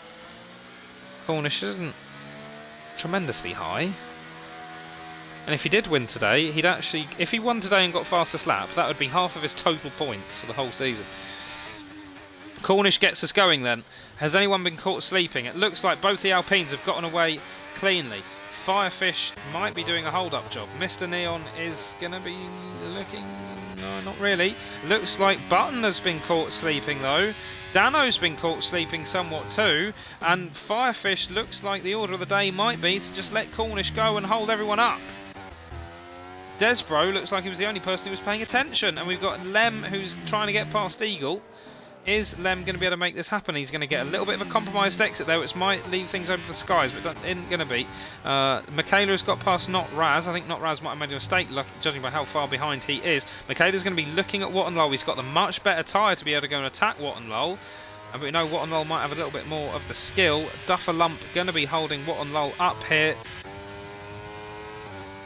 Cornish isn't tremendously high. And if he did win today, he'd actually... If he won today and got fastest lap, that would be half of his total points for the whole season. Cornish gets us going then. Has anyone been caught sleeping? It looks like both the Alpines have gotten away cleanly. Firefish might be doing a hold-up job. Mr. Neon is going to be looking... No, not really. Looks like Button has been caught sleeping though. Dano's been caught sleeping somewhat too. And Firefish looks like the order of the day might be to just let Cornish go and hold everyone up. Desbro looks like he was the only person who was paying attention. And we've got Lem who's trying to get past Eagle. Is Lem going to be able to make this happen? He's going to get a little bit of a compromised exit there, which might leave things open for the skies, but it isn't going to be. Michaela's got past Not Raz. I think Not Raz might have made a mistake, judging by how far behind he is. Michaela's going to be looking at Watt and Lowell. He's got the much better tyre to be able to go and attack Watt and Lowell. And we know What and Lowell might have a little bit more of the skill. Duffer Lump going to be holding What and Lowell up here.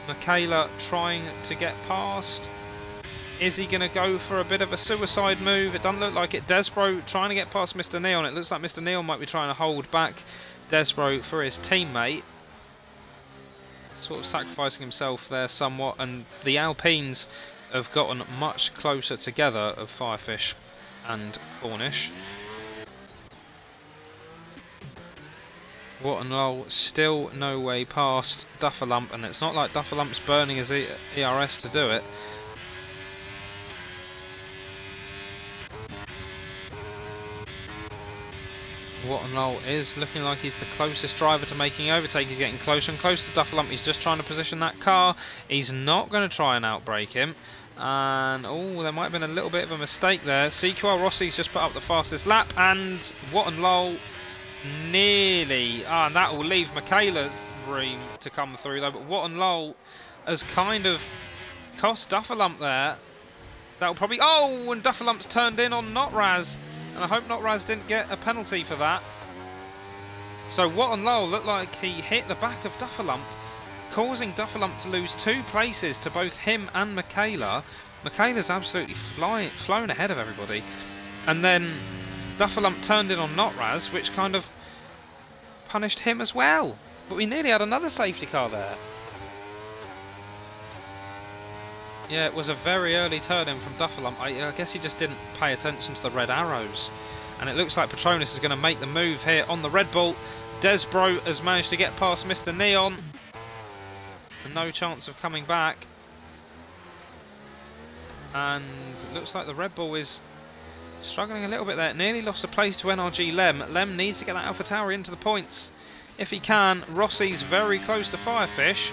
Michaela trying to get past. Is he going to go for a bit of a suicide move? It doesn't look like it. Desbro trying to get past Mr. Neon. It looks like Mr. Neon might be trying to hold back Desbro for his teammate. Sort of sacrificing himself there somewhat. And the Alpines have gotten much closer together of Firefish and Cornish. What and Lowell still no way past Duffer Lump. And it's not like Duffer Lump's burning his ERS to do it. What and Lowell is looking like he's the closest driver to making overtake. He's getting closer and closer to Duffer Lump. He's just trying to position that car. He's not going to try and outbrake him. And, oh, there might have been a little bit of a mistake there. CQR Rossi's just put up the fastest lap. And What and Lowell nearly... and that will leave Michaela's room to come through, though. But What and Lowell has kind of cost Duffer Lump there. That'll probably... oh, and Duffer Lump's turned in on Notraz. And I hope Notraz didn't get a penalty for that. So What and Lowell looked like he hit the back of Duffer Lump, causing Duffer Lump to lose 2 places to both him and Michaela. Michaela's absolutely flown ahead of everybody. And then Duffer Lump turned in on Notraz, which kind of punished him as well. But we nearly had another safety car there. Yeah, it was a very early turn-in from Duffer Lump. I guess he just didn't pay attention to the red arrows. And it looks like Patronus is going to make the move here on the Red Bull. Desbro has managed to get past Mr. Neon. And no chance of coming back. And it looks like the Red Bull is struggling a little bit there. Nearly lost a place to NRG Lem. Lem needs to get that AlphaTauri into the points. If he can, Rossi's very close to Firefish.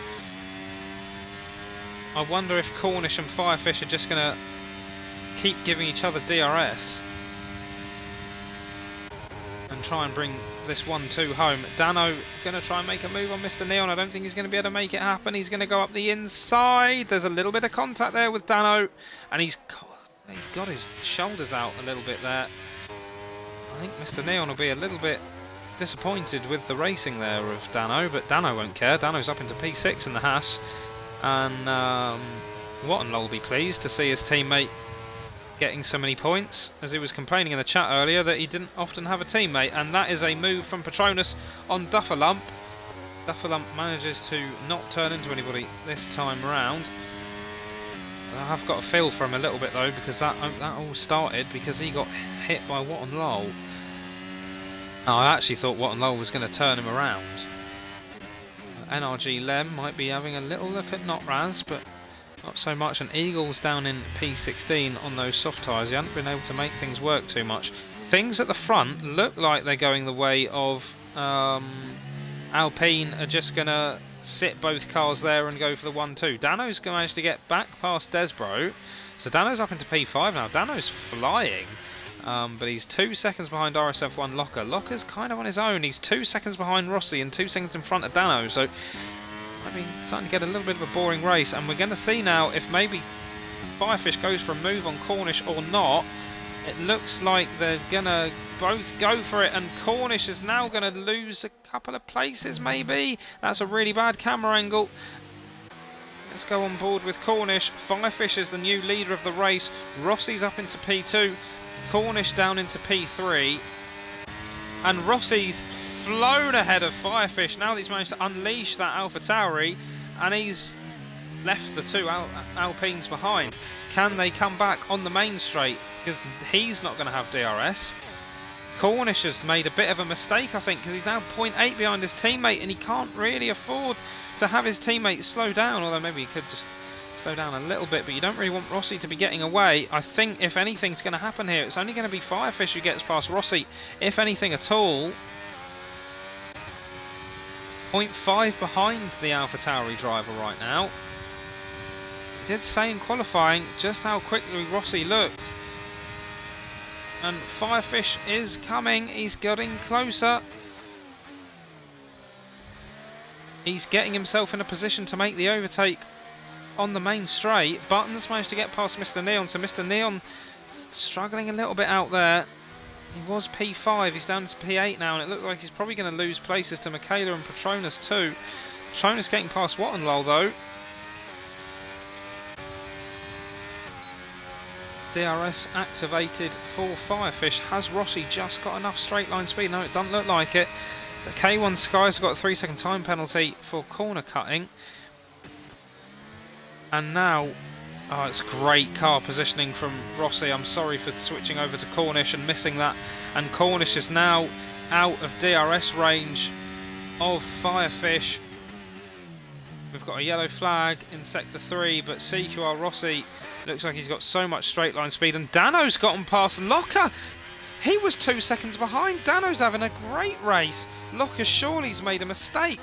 I wonder if Cornish and Firefish are just going to keep giving each other DRS and try and bring this 1-2 home. Dano going to try and make a move on Mr. Neon. I don't think he's going to be able to make it happen. He's going to go up the inside. There's a little bit of contact there with Dano, and he's got his shoulders out a little bit there. I think Mr. Neon will be a little bit disappointed with the racing there of Dano, but Dano won't care. Dano's up into P6 in the Haas. And What and Lowell will be pleased to see his teammate getting so many points, as he was complaining in the chat earlier that he didn't often have a teammate. And that is a move from Patronus on Duffer Lump. Duffer Lump manages to not turn into anybody this time round. I have got a feel for him a little bit though, because that all started because he got hit by What and Lowell. I actually thought What and Lowell was going to turn him around. NRG Lem might be having a little look at Notraz, but not so much. And Eagles down in P16 on those soft tyres. You haven't been able to make things work too much. Things at the front look like they're going the way of Alpine are just going to sit both cars there and go for the 1-2. Dano's managed to get back past Desbro. So Dano's up into P5 now. Dano's flying. But he's 2 seconds behind RSF1 Locker. Locker's kind of on his own. He's 2 seconds behind Rossi and 2 seconds in front of Dano. So, I mean, starting to get a little bit of a boring race. And we're going to see now if maybe Firefish goes for a move on Cornish or not. It looks like they're going to both go for it. And Cornish is now going to lose a couple of places, maybe. That's a really bad camera angle. Let's go on board with Cornish. Firefish is the new leader of the race. Rossi's up into P2. Cornish down into P3, and Rossi's flown ahead of Firefish now that he's managed to unleash that AlphaTauri, and he's left the 2 Alpines behind. Can they come back on the main straight? Because he's not going to have DRS. Cornish has made a bit of a mistake, I think, because he's now 0.8 behind his teammate, and he can't really afford to have his teammate slow down, although maybe he could just slow down a little bit, but you don't really want Rossi to be getting away. I think if anything's going to happen here, it's only going to be Firefish who gets past Rossi, if anything at all. 0.5 behind the AlphaTauri driver right now. I did say in qualifying just how quickly Rossi looked. And Firefish is coming. He's getting closer. He's getting himself in a position to make the overtake on the main straight. Buttons managed to get past Mr. Neon, so Mr. Neon struggling a little bit out there. He was P5, he's down to P8 now, and it looks like he's probably going to lose places to Michaela and Patronus too. Patronus getting past Wattenlow though. DRS activated for Firefish. Has Rossi just got enough straight line speed? No, it doesn't look like it. The K1 Sky's got a 3-second time penalty for corner cutting. And now, oh, it's great car positioning from Rossi. I'm sorry for switching over to Cornish and missing that. And Cornish is now out of DRS range of Firefish. We've got a yellow flag in Sector 3, but CQR Rossi looks like he's got so much straight line speed. And Dano's gotten past Locker. He was 2 seconds behind. Dano's having a great race. Locker surely's made a mistake.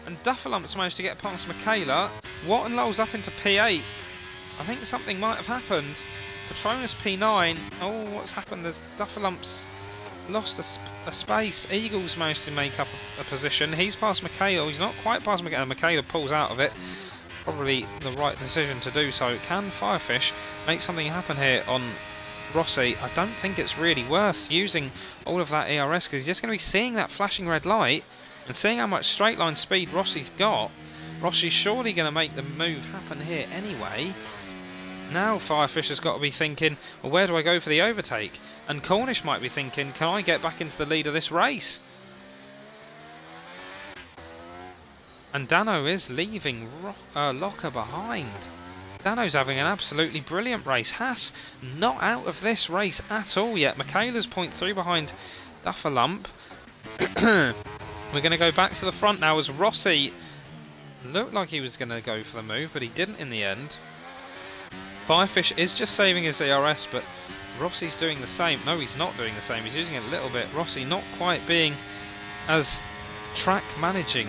And Dufferlump's managed to get past Michaela. Wattenlow's up into P8. I think something might have happened. Patronus P9. Oh, what's happened? There's Dufferlump's lost a space. Eagles managed to make up a position. He's past Michaela. He's not quite past Michaela. Michaela pulls out of it. Probably the right decision to do so. Can Firefish make something happen here on Rossi? I don't think it's really worth using all of that ERS because he's just going to be seeing that flashing red light and seeing how much straight line speed Rossi's got. Rossi's surely going to make the move happen here anyway. Now Firefish has got to be thinking, well, where do I go for the overtake? And Cornish might be thinking, can I get back into the lead of this race? And Dano is leaving Locker behind. Dano's having an absolutely brilliant race. Haas not out of this race at all yet. Michaela's 0.3 behind Dufferlump. We're going to go back to the front now as Rossi looked like he was going to go for the move, but he didn't in the end. Firefish is just saving his ERS, but Rossi's doing the same. No, he's not doing the same. He's using it a little bit. Rossi not quite being as track managing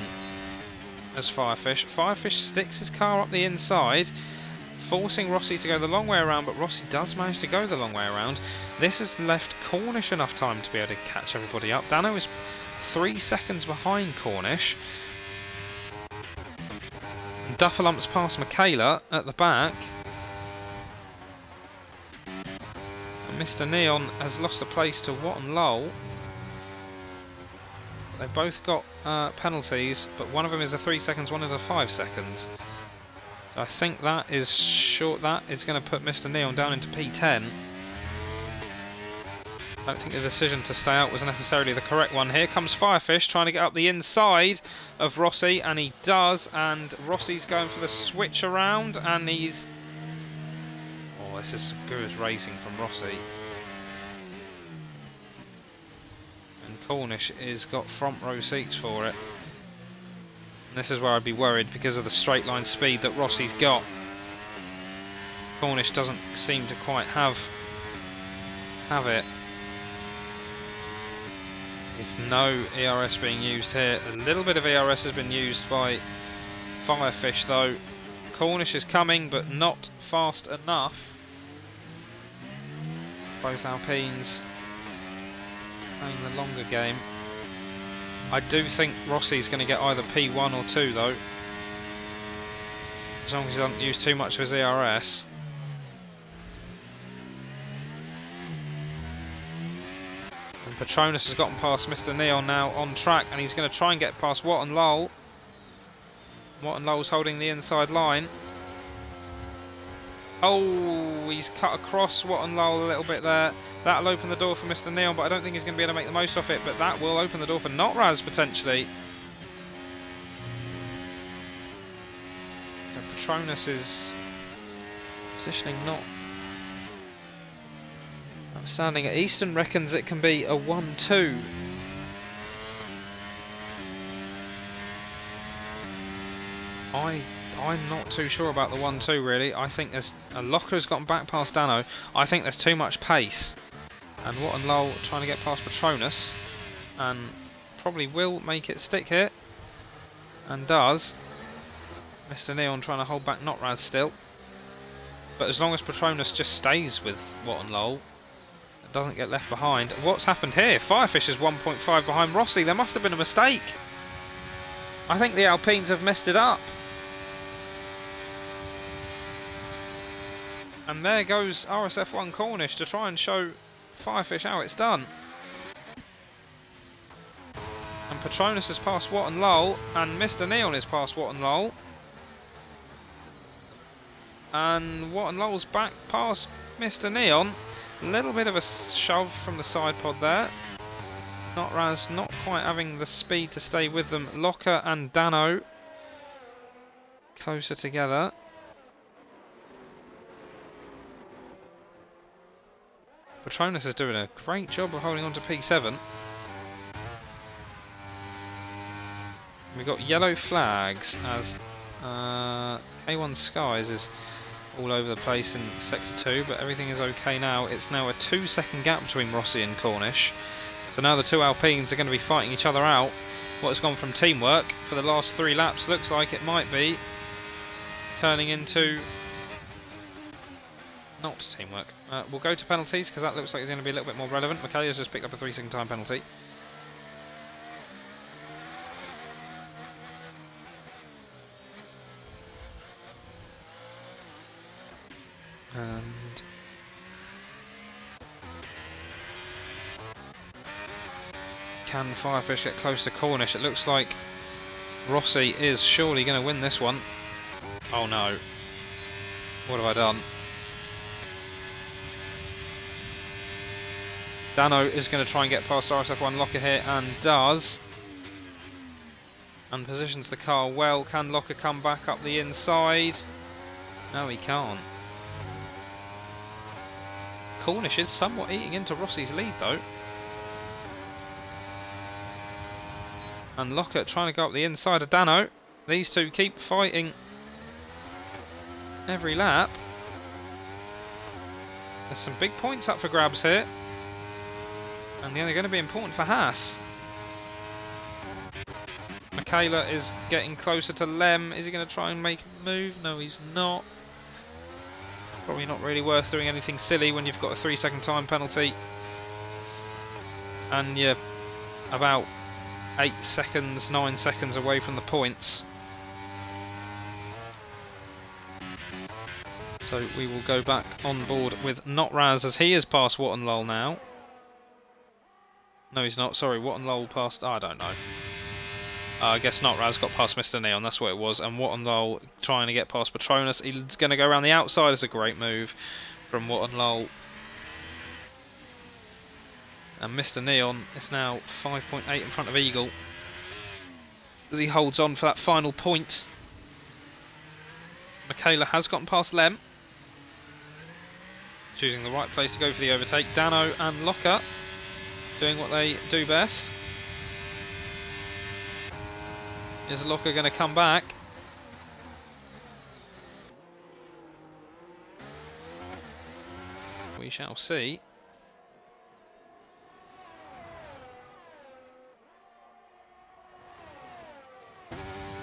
as Firefish. Firefish sticks his car up the inside, forcing Rossi to go the long way around, but Rossi does manage to go the long way around. This has left Cornish enough time to be able to catch everybody up. Dano is 3 seconds behind Cornish. And Dufferlump's past Michaela at the back. And Mr. Neon has lost a place to Wattenlow. They've both got penalties, but one of them is a 3 seconds, one is a 5 seconds. So I think that is short. That is going to put Mr. Neon down into P10. I don't think the decision to stay out was necessarily the correct one. Here comes Firefish trying to get up the inside of Rossi, and he does. And Rossi's going for the switch around, and he's... Oh, this is some good racing from Rossi. Cornish has got front row seats for it. And this is where I'd be worried because of the straight line speed that Rossi's got. Cornish doesn't seem to quite have it. There's no ERS being used here. A little bit of ERS has been used by Firefish though. Cornish is coming, but not fast enough. Both Alpines playing the longer game. I do think Rossi's going to get either P1 or 2 though, as long as he doesn't use too much of his ERS. And Patronus has gotten past Mr. Neon now on track, and he's going to try and get past Wattenlow. Wattenlow's holding the inside line. Oh, he's cut across Wattenlow a little bit there. That'll open the door for Mr. Neon, but I don't think he's going to be able to make the most of it. But that will open the door for Notraz potentially. So Patronus is positioning not outstanding. Easton reckons it can be a 1-2. I'm not too sure about the 1-2 really. I think there's a Locker has gotten back past Dano. I think there's too much pace. And Wattenlow trying to get past Patronus, and probably will make it stick here, and does. Mr. Neon trying to hold back Notraz still, but as long as Patronus just stays with Wattenlow, it doesn't get left behind. What's happened here? Firefish is 1.5 behind Rossi. There must have been a mistake. I think the Alpines have messed it up. And there goes RSF1 Cornish to try and show Firefish how it's done. And Patronus has passed Watt and Lowell, and Mr. Neon is past Watt and Lowell. And Watt and Lowell's back past Mr. Neon. A little bit of a shove from the side pod there. Notraz not quite having the speed to stay with them. Locker and Dano closer together. Patronus is doing a great job of holding on to P7. We've got yellow flags as K1 Skies is all over the place in Sector 2, but everything is okay now. It's now a 2-second gap between Rossi and Cornish. So now the two Alpines are going to be fighting each other out. What has gone from teamwork for the last 3 laps looks like it might be turning into not teamwork. We'll go to penalties because that looks like it's going to be a little bit more relevant. Michaela's just picked up a 3-second time penalty. And can Firefish get close to Cornish? It looks like Rossi is surely going to win this one. Oh no. What have I done? Dano is going to try and get past RSF1 Locker here, and does. And positions the car well. Can Locker come back up the inside? No, he can't. Cornish is somewhat eating into Rossi's lead though. And Locker trying to go up the inside of Dano. These two keep fighting every lap. There's some big points up for grabs here. And they're going to be important for Haas. Michaela is getting closer to Lem. Is he going to try and make a move? No, he's not. Probably not really worth doing anything silly when you've got a 3-second time penalty. And you're about 8 seconds, 9 seconds away from the points. So we will go back on board with Notraz as he is past Watt and Lowell now. No, he's not. Sorry, Watt and Lowell passed... I don't know. I guess Notraz got past Mr. Neon, that's what it was. And Watt and Lowell trying to get past Patronus. He's going to go around the outside. It's a great move from Watt and Lowell. And Mr. Neon is now 5.8 in front of Eagle as he holds on for that final point. Michaela has gotten past Lem, choosing the right place to go for the overtake. Dano and Locker doing what they do best. Is Locker going to come back? We shall see.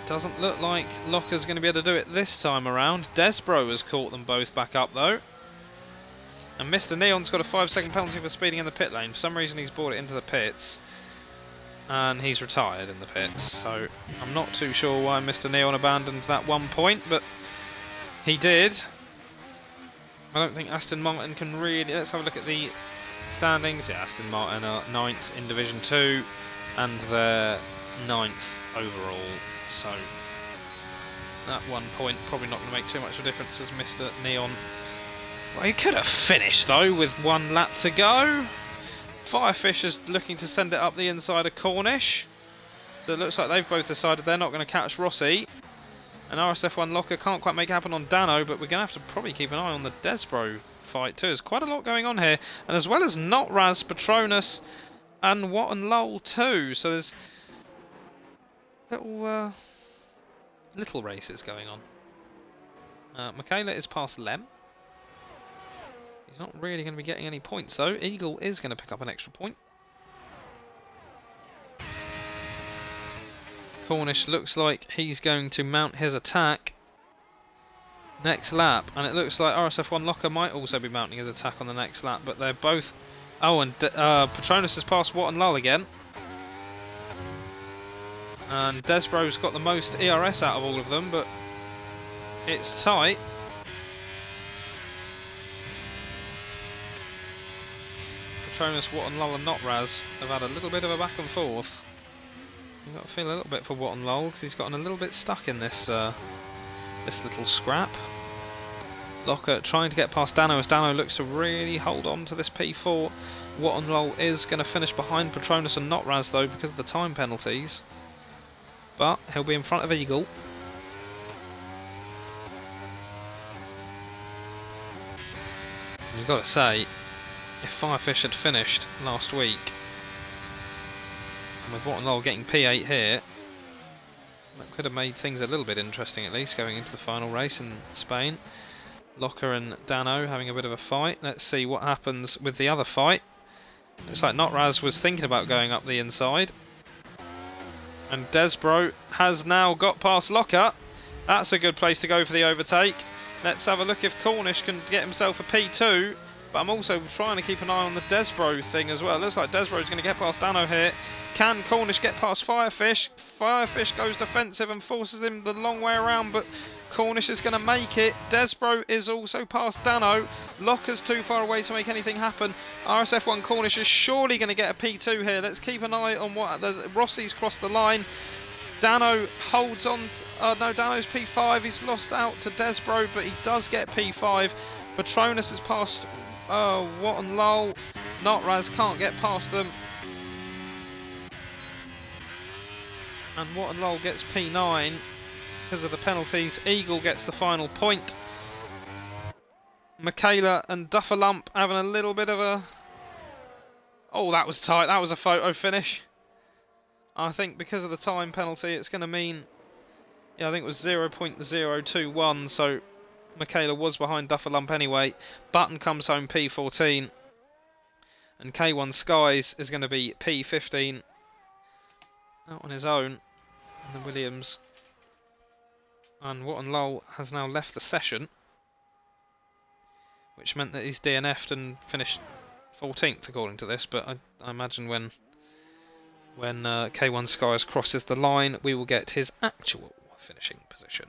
Doesn't look like Locker's going to be able to do it this time around. Desbro has caught them both back up though. And Mr. Neon's got a 5-second penalty for speeding in the pit lane. For some reason he's brought it into the pits. And he's retired in the pits. So I'm not too sure why Mr. Neon abandoned that 1 point, but he did. I don't think Aston Martin can really... Let's have a look at the standings. Yeah, Aston Martin are 9th in Division 2 and they're 9th overall. So that 1 point probably not going to make too much of a difference as Mr. Neon... Well, he could have finished though with 1 lap to go. Firefish is looking to send it up the inside of Cornish. So it looks like they've both decided they're not going to catch Rossi. And RSF1 Locker can't quite make it happen on Dano, but we're going to have to probably keep an eye on the Desbro fight too. There's quite a lot going on here. And as well as Notraz, Patronus and Watt and Lowell too. So there's little races going on. Michaela is past Lem. He's not really going to be getting any points though. Eagle is going to pick up an extra point. Cornish looks like he's going to mount his attack next lap. And it looks like RSF1 Locker might also be mounting his attack on the next lap. But they're both... Oh, and Patronus has passed Watt and Lowell again. And Desbro's got the most ERS out of all of them, but it's tight. Patronus, What and Lol and Notraz have had a little bit of a back and forth. You've got to feel a little bit for What and Lol because he's gotten a little bit stuck in this this little scrap. Locker trying to get past Dano as Dano looks to really hold on to this P4. What and Lol is going to finish behind Patronus and Notraz though because of the time penalties. But he'll be in front of Eagle. You've got to say, if Firefish had finished last week, and with What and Lol getting P8 here, that could have made things a little bit interesting at least going into the final race in Spain. Locker and Dano having a bit of a fight. Let's see what happens with the other fight. Looks like Notraz was thinking about going up the inside. And Desbro has now got past Locker. That's a good place to go for the overtake. Let's have a look if Cornish can get himself a P2. But I'm also trying to keep an eye on the Desbro thing as well. It looks like Desbro's going to get past Dano here. Can Cornish get past Firefish? Firefish goes defensive and forces him the long way around, but Cornish is going to make it. Desbro is also past Dano. Locker's too far away to make anything happen. RSF1 Cornish is surely going to get a P2 here. Let's keep an eye on what... Rossi's crossed the line. Dano holds on... no, Dano's P5. He's lost out to Desbro, but he does get P5. Patronus has passed... What and Lol. Notraz can't get past them. And What and Lol gets P9 because of the penalties. Eagle gets the final point. Michaela and Dufferlump having a little bit of a... Oh, that was tight. That was a photo finish. I think because of the time penalty, it's going to mean... Yeah, I think it was 0.021, so Michaela was behind Dufferlump anyway. Button comes home P14. And K1 Skies is going to be P15. Out on his own. And then Williams and What and Lol has now left the session, which meant that he's DNF'd and finished 14th according to this, but I imagine when K1 Skies crosses the line we will get his actual finishing position.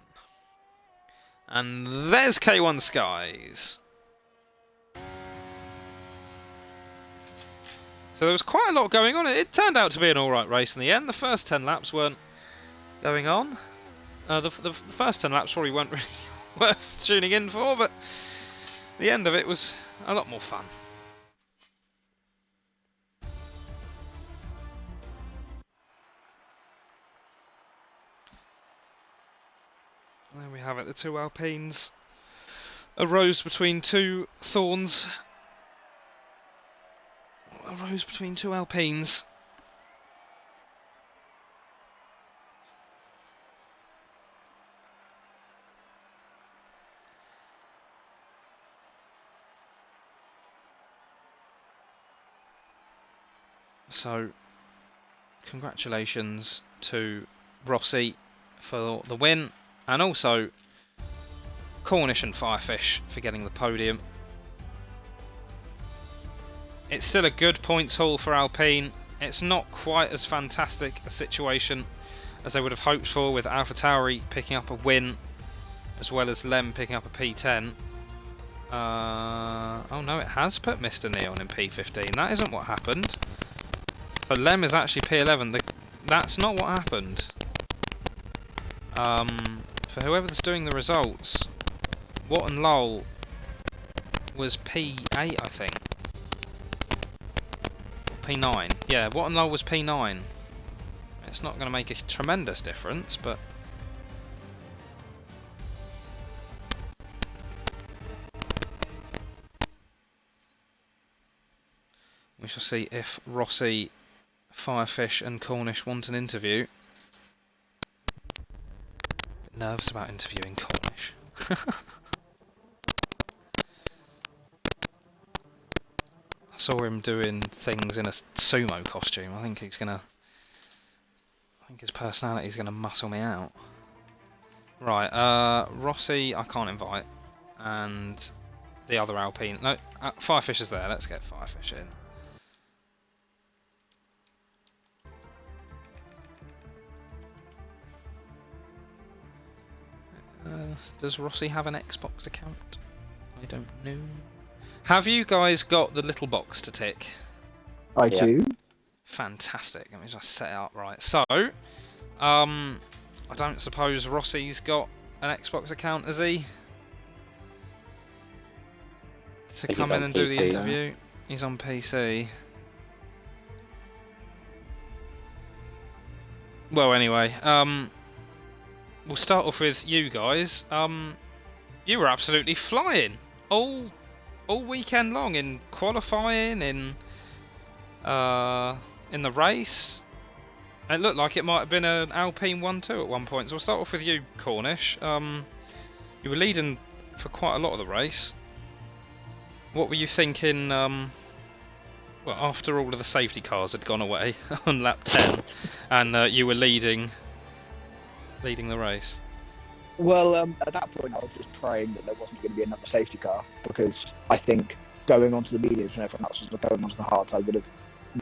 And there's K1 Skies. So there was quite a lot going on. It turned out to be an alright race in the end. The first 10 laps weren't going on. The first 10 laps probably weren't really worth tuning in for, but the end of it was a lot more fun. There we have it, the two Alpines. A rose between two thorns. A rose between two Alpines. So, congratulations to Rossi for the win, and also Cornish and Firefish for getting the podium. It's still a good points haul for Alpine. It's not quite as fantastic a situation as they would have hoped for, with AlphaTauri picking up a win, as well as Lem picking up a P10. Oh no, it has put Mr. Neon in P15. That isn't what happened. So Lem is actually P11. That's not what happened. For whoever's doing the results, What and Lol was P8, I think. P9. Yeah, What and Lol was P9. It's not going to make a tremendous difference, but... we shall see if Rossi, Firefish and Cornish want an interview. Bit nervous about interviewing Cornish. I saw him doing things in a sumo costume. I think he's gonna... I think his personality's gonna muscle me out. Right, Rossi I can't invite. And the other Alpine... No, Firefish is there. Let's get Firefish in. Does Rossi have an Xbox account? I don't know. Have you guys got the little box to tick? I Yeah. do. Fantastic. Let me just set it up right. So, I don't suppose Rossi's got an Xbox account, has he? To think come he's in on and do the PC. interview. He's on PC. Well, anyway, we'll start off with you guys. You were absolutely flying all weekend long in qualifying, in the race. It looked like it might have been an Alpine 1-2 at one point. So we'll start off with you, Cornish. You were leading for quite a lot of the race. What were you thinking? Well, after all of the safety cars had gone away on lap 10, and you were leading the race. Well, at that point, I was just praying that there wasn't going to be another safety car, because I think going onto the mediums when everyone else was going onto the hards, I would have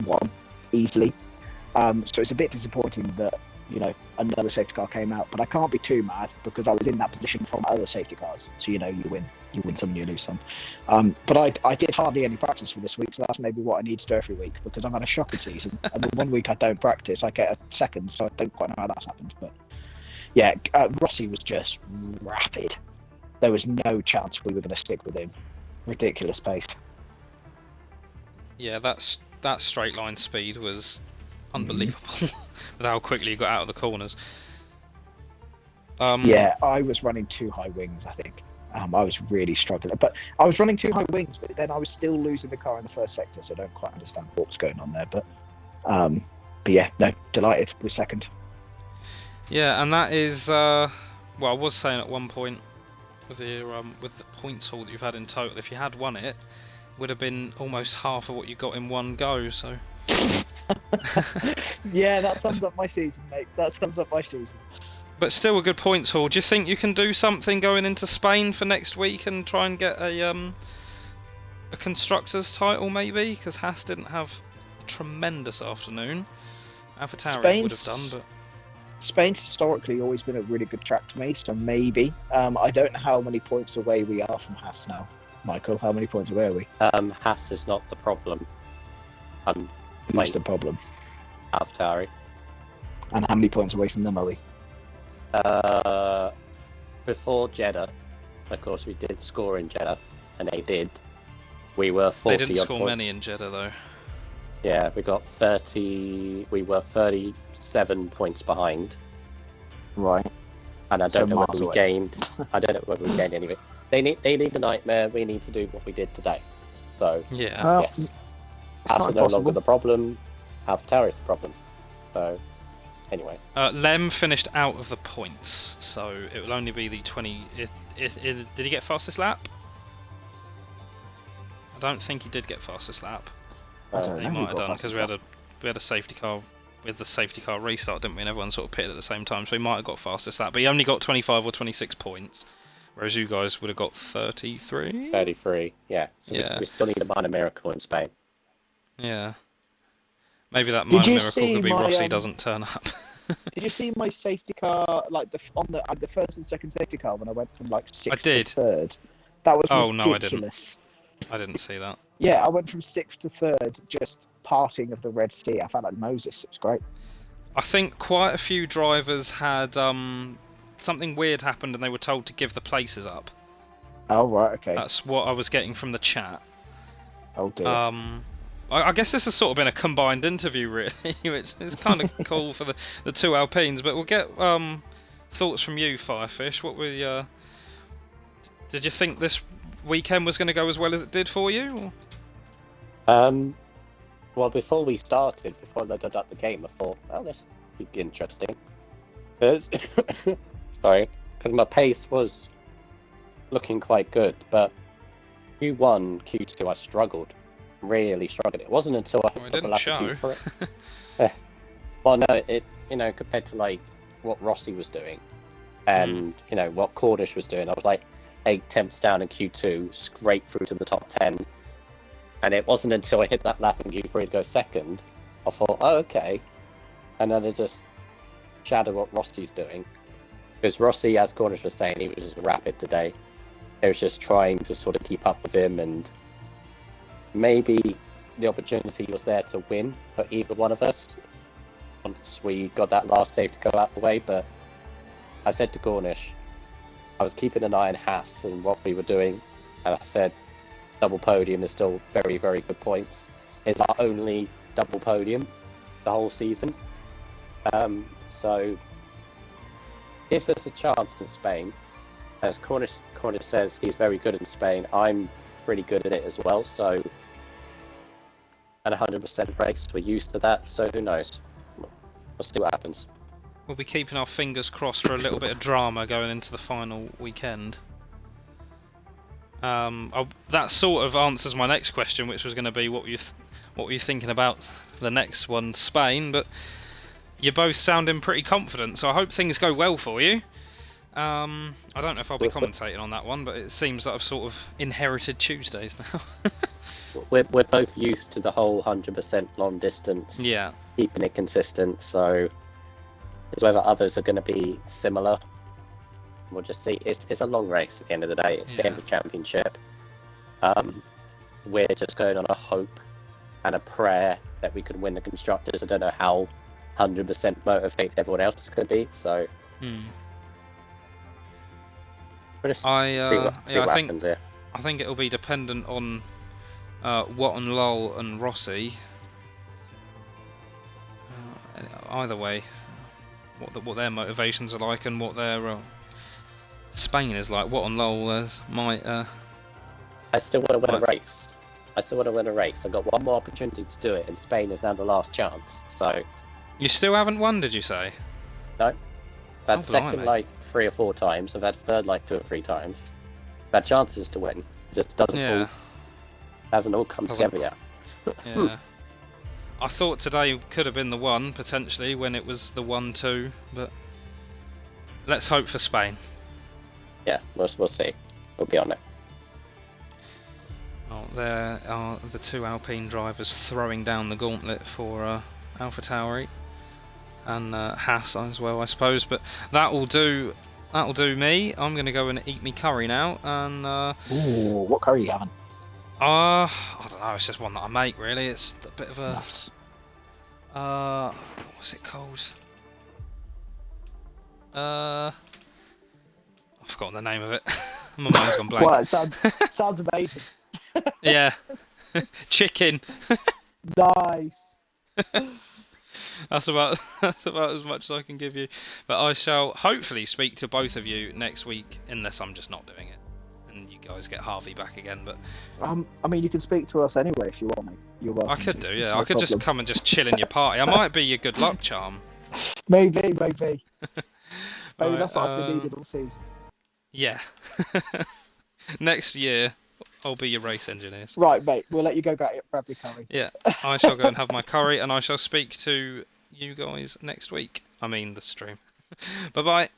won easily. So it's a bit disappointing that, another safety car came out, but I can't be too mad because I was in that position from other safety cars. So, you win some, you lose some. But I did hardly any practice for this week, so that's maybe what I need to do every week, because I've had a shocking season. And the 1 week I don't practice, I get a second, so I don't quite know how that's happened. But yeah, Rossi was just rapid. There was no chance we were going to stick with him. Ridiculous pace. Yeah, that straight line speed was unbelievable with how quickly he got out of the corners. Yeah, I was running too high wings, I think. I was really struggling. But I was running too high wings, but then I was still losing the car in the first sector, so I don't quite understand what was going on there. But yeah, no, delighted with second. Yeah, and that is, well, I was saying at one point with the points haul that you've had in total, if you had won it, would have been almost half of what you got in one go, so... Yeah, that sums up my season, mate. That sums up my season. But still a good points haul. Do you think you can do something going into Spain for next week and try and get a constructors title maybe? Because Haas didn't have a tremendous afternoon. AlphaTauri would have done, but Spain's historically always been a really good track to me, so maybe. I don't know how many points away we are from Haas now. Michael, how many points away are we? Haas is not the problem. Who's the problem? AlphaTauri. And how many points away from them are we? Before Jeddah, of course, we did score in Jeddah, and they did. We were 40. They didn't score many in Jeddah, though. Yeah, we got 30. We were 37 points behind. Right. And I don't know whether we gained. I don't know whether we gained anyway. They need a nightmare. We need to do what we did today. So yeah, yes, Haas are no longer the problem. AlphaTauri is the problem. So anyway, Lem finished out of the points, so it will only be the 20. Did he get fastest lap? I don't think he did get fastest lap. I don't He know. might have done because we had a safety car with the safety car restart, didn't we? And everyone sort of pitted at the same time, so he might have got fastest lap. But he only got 25 or 26 points, whereas you guys would have got 33. 33. Yeah. So yeah. We still need a minor miracle in Spain. Yeah. Maybe that minor miracle could be Rossi doesn't turn up. Did you see my safety car, like the first and second safety car when I went from like sixth to third? That was ridiculous. I didn't see that. Yeah, I went from sixth to third, just parting of the Red Sea. I felt like Moses. It was great. I think quite a few drivers had something weird happened and they were told to give the places up. Oh right, okay. That's what I was getting from the chat. Oh dear. I guess this has sort of been a combined interview, really. It's kind of cool for the two Alpines, but we'll get thoughts from you, Firefish. What were did you think this weekend was going to go as well as it did for you? Or? Well, before they did up the game, I thought, oh, this would be interesting. Sorry, because my pace was looking quite good, but Q1, Q2, I struggled. Really struggled. It wasn't until I hit the lap of Q3. Well, no, compared to like what Rossi was doing, and what Cornish was doing, I was like 8 tenths down in Q2, straight through to the top 10. And it wasn't until I hit that lap in Q3 to go second, I thought, oh, okay. And then I just shadowed what Rossi's doing. Because Rossi, as Cornish was saying, he was just rapid today. He was just trying to sort of keep up with him, and maybe the opportunity was there to win for either one of us once we got that last save to go out the way. But I said to Cornish, I was keeping an eye on Haas and what we were doing, and I said, double podium is still very, very good points. It's our only double podium the whole season. So gives us a chance in Spain. As Cornish says, he's very good in Spain. I'm pretty good at it as well. So an 100% race, we're used to that. So who knows? We'll see what happens. We'll be keeping our fingers crossed for a little bit of drama going into the final weekend. That sort of answers my next question, which was going to be what were you thinking about the next one, Spain? But you're both sounding pretty confident, so I hope things go well for you. I don't know if I'll be commentating on that one, but it seems that I've sort of inherited Tuesdays now. we're both used to the whole 100% long distance. Yeah. Keeping it consistent, so it's whether others are going to be similar. We'll just see. It's a long race at the end of the day. It's the end of the championship. We're just going on a hope and a prayer that we can win the constructors. I don't know how 100% motivated everyone else is going to be. So we'll just see what happens here. I think it'll be dependent on Watt and Lowell and Rossi. Either way, what their motivations are like and what their Spain is like. Watt and Lowell might. I still want to win a race. I've got one more opportunity to do it, and Spain is now the last chance. So you still haven't won, did you say? No. I've had second like 3 or 4 times. I've had third like 2 or 3 times. I've had chances to win. It just hasn't all come together yet. Yeah. I thought today could have been the one, potentially, when it was the 1-2, but let's hope for Spain. Yeah, we'll see. We'll be on it. Oh, there are the 2 Alpine drivers throwing down the gauntlet for AlphaTauri and Haas as well, I suppose. But that'll do me. I'm going to go and eat me curry now. And ooh, what curry are you having? I don't know. It's just one that I make, really. It's a bit of a what's it called? I've forgotten the name of it. My mind's gone blank. Well, it sounds amazing. Yeah. Chicken. Nice. That's about as much as I can give you. But I shall hopefully speak to both of you next week, unless I'm just not doing it and you guys get Harvey back again. But I mean, you can speak to us anyway if you want, mate. You're welcome. I could do, yeah. No I could just come and just chill in your party. I might be your good luck charm. Maybe. Maybe Right, that's what I've been needing all season. Yeah. Next year, I'll be your race engineers. Right, mate. We'll let you go grab your curry. Yeah, I shall go and have my curry, and I shall speak to you guys next week. I mean, the stream. Bye-bye.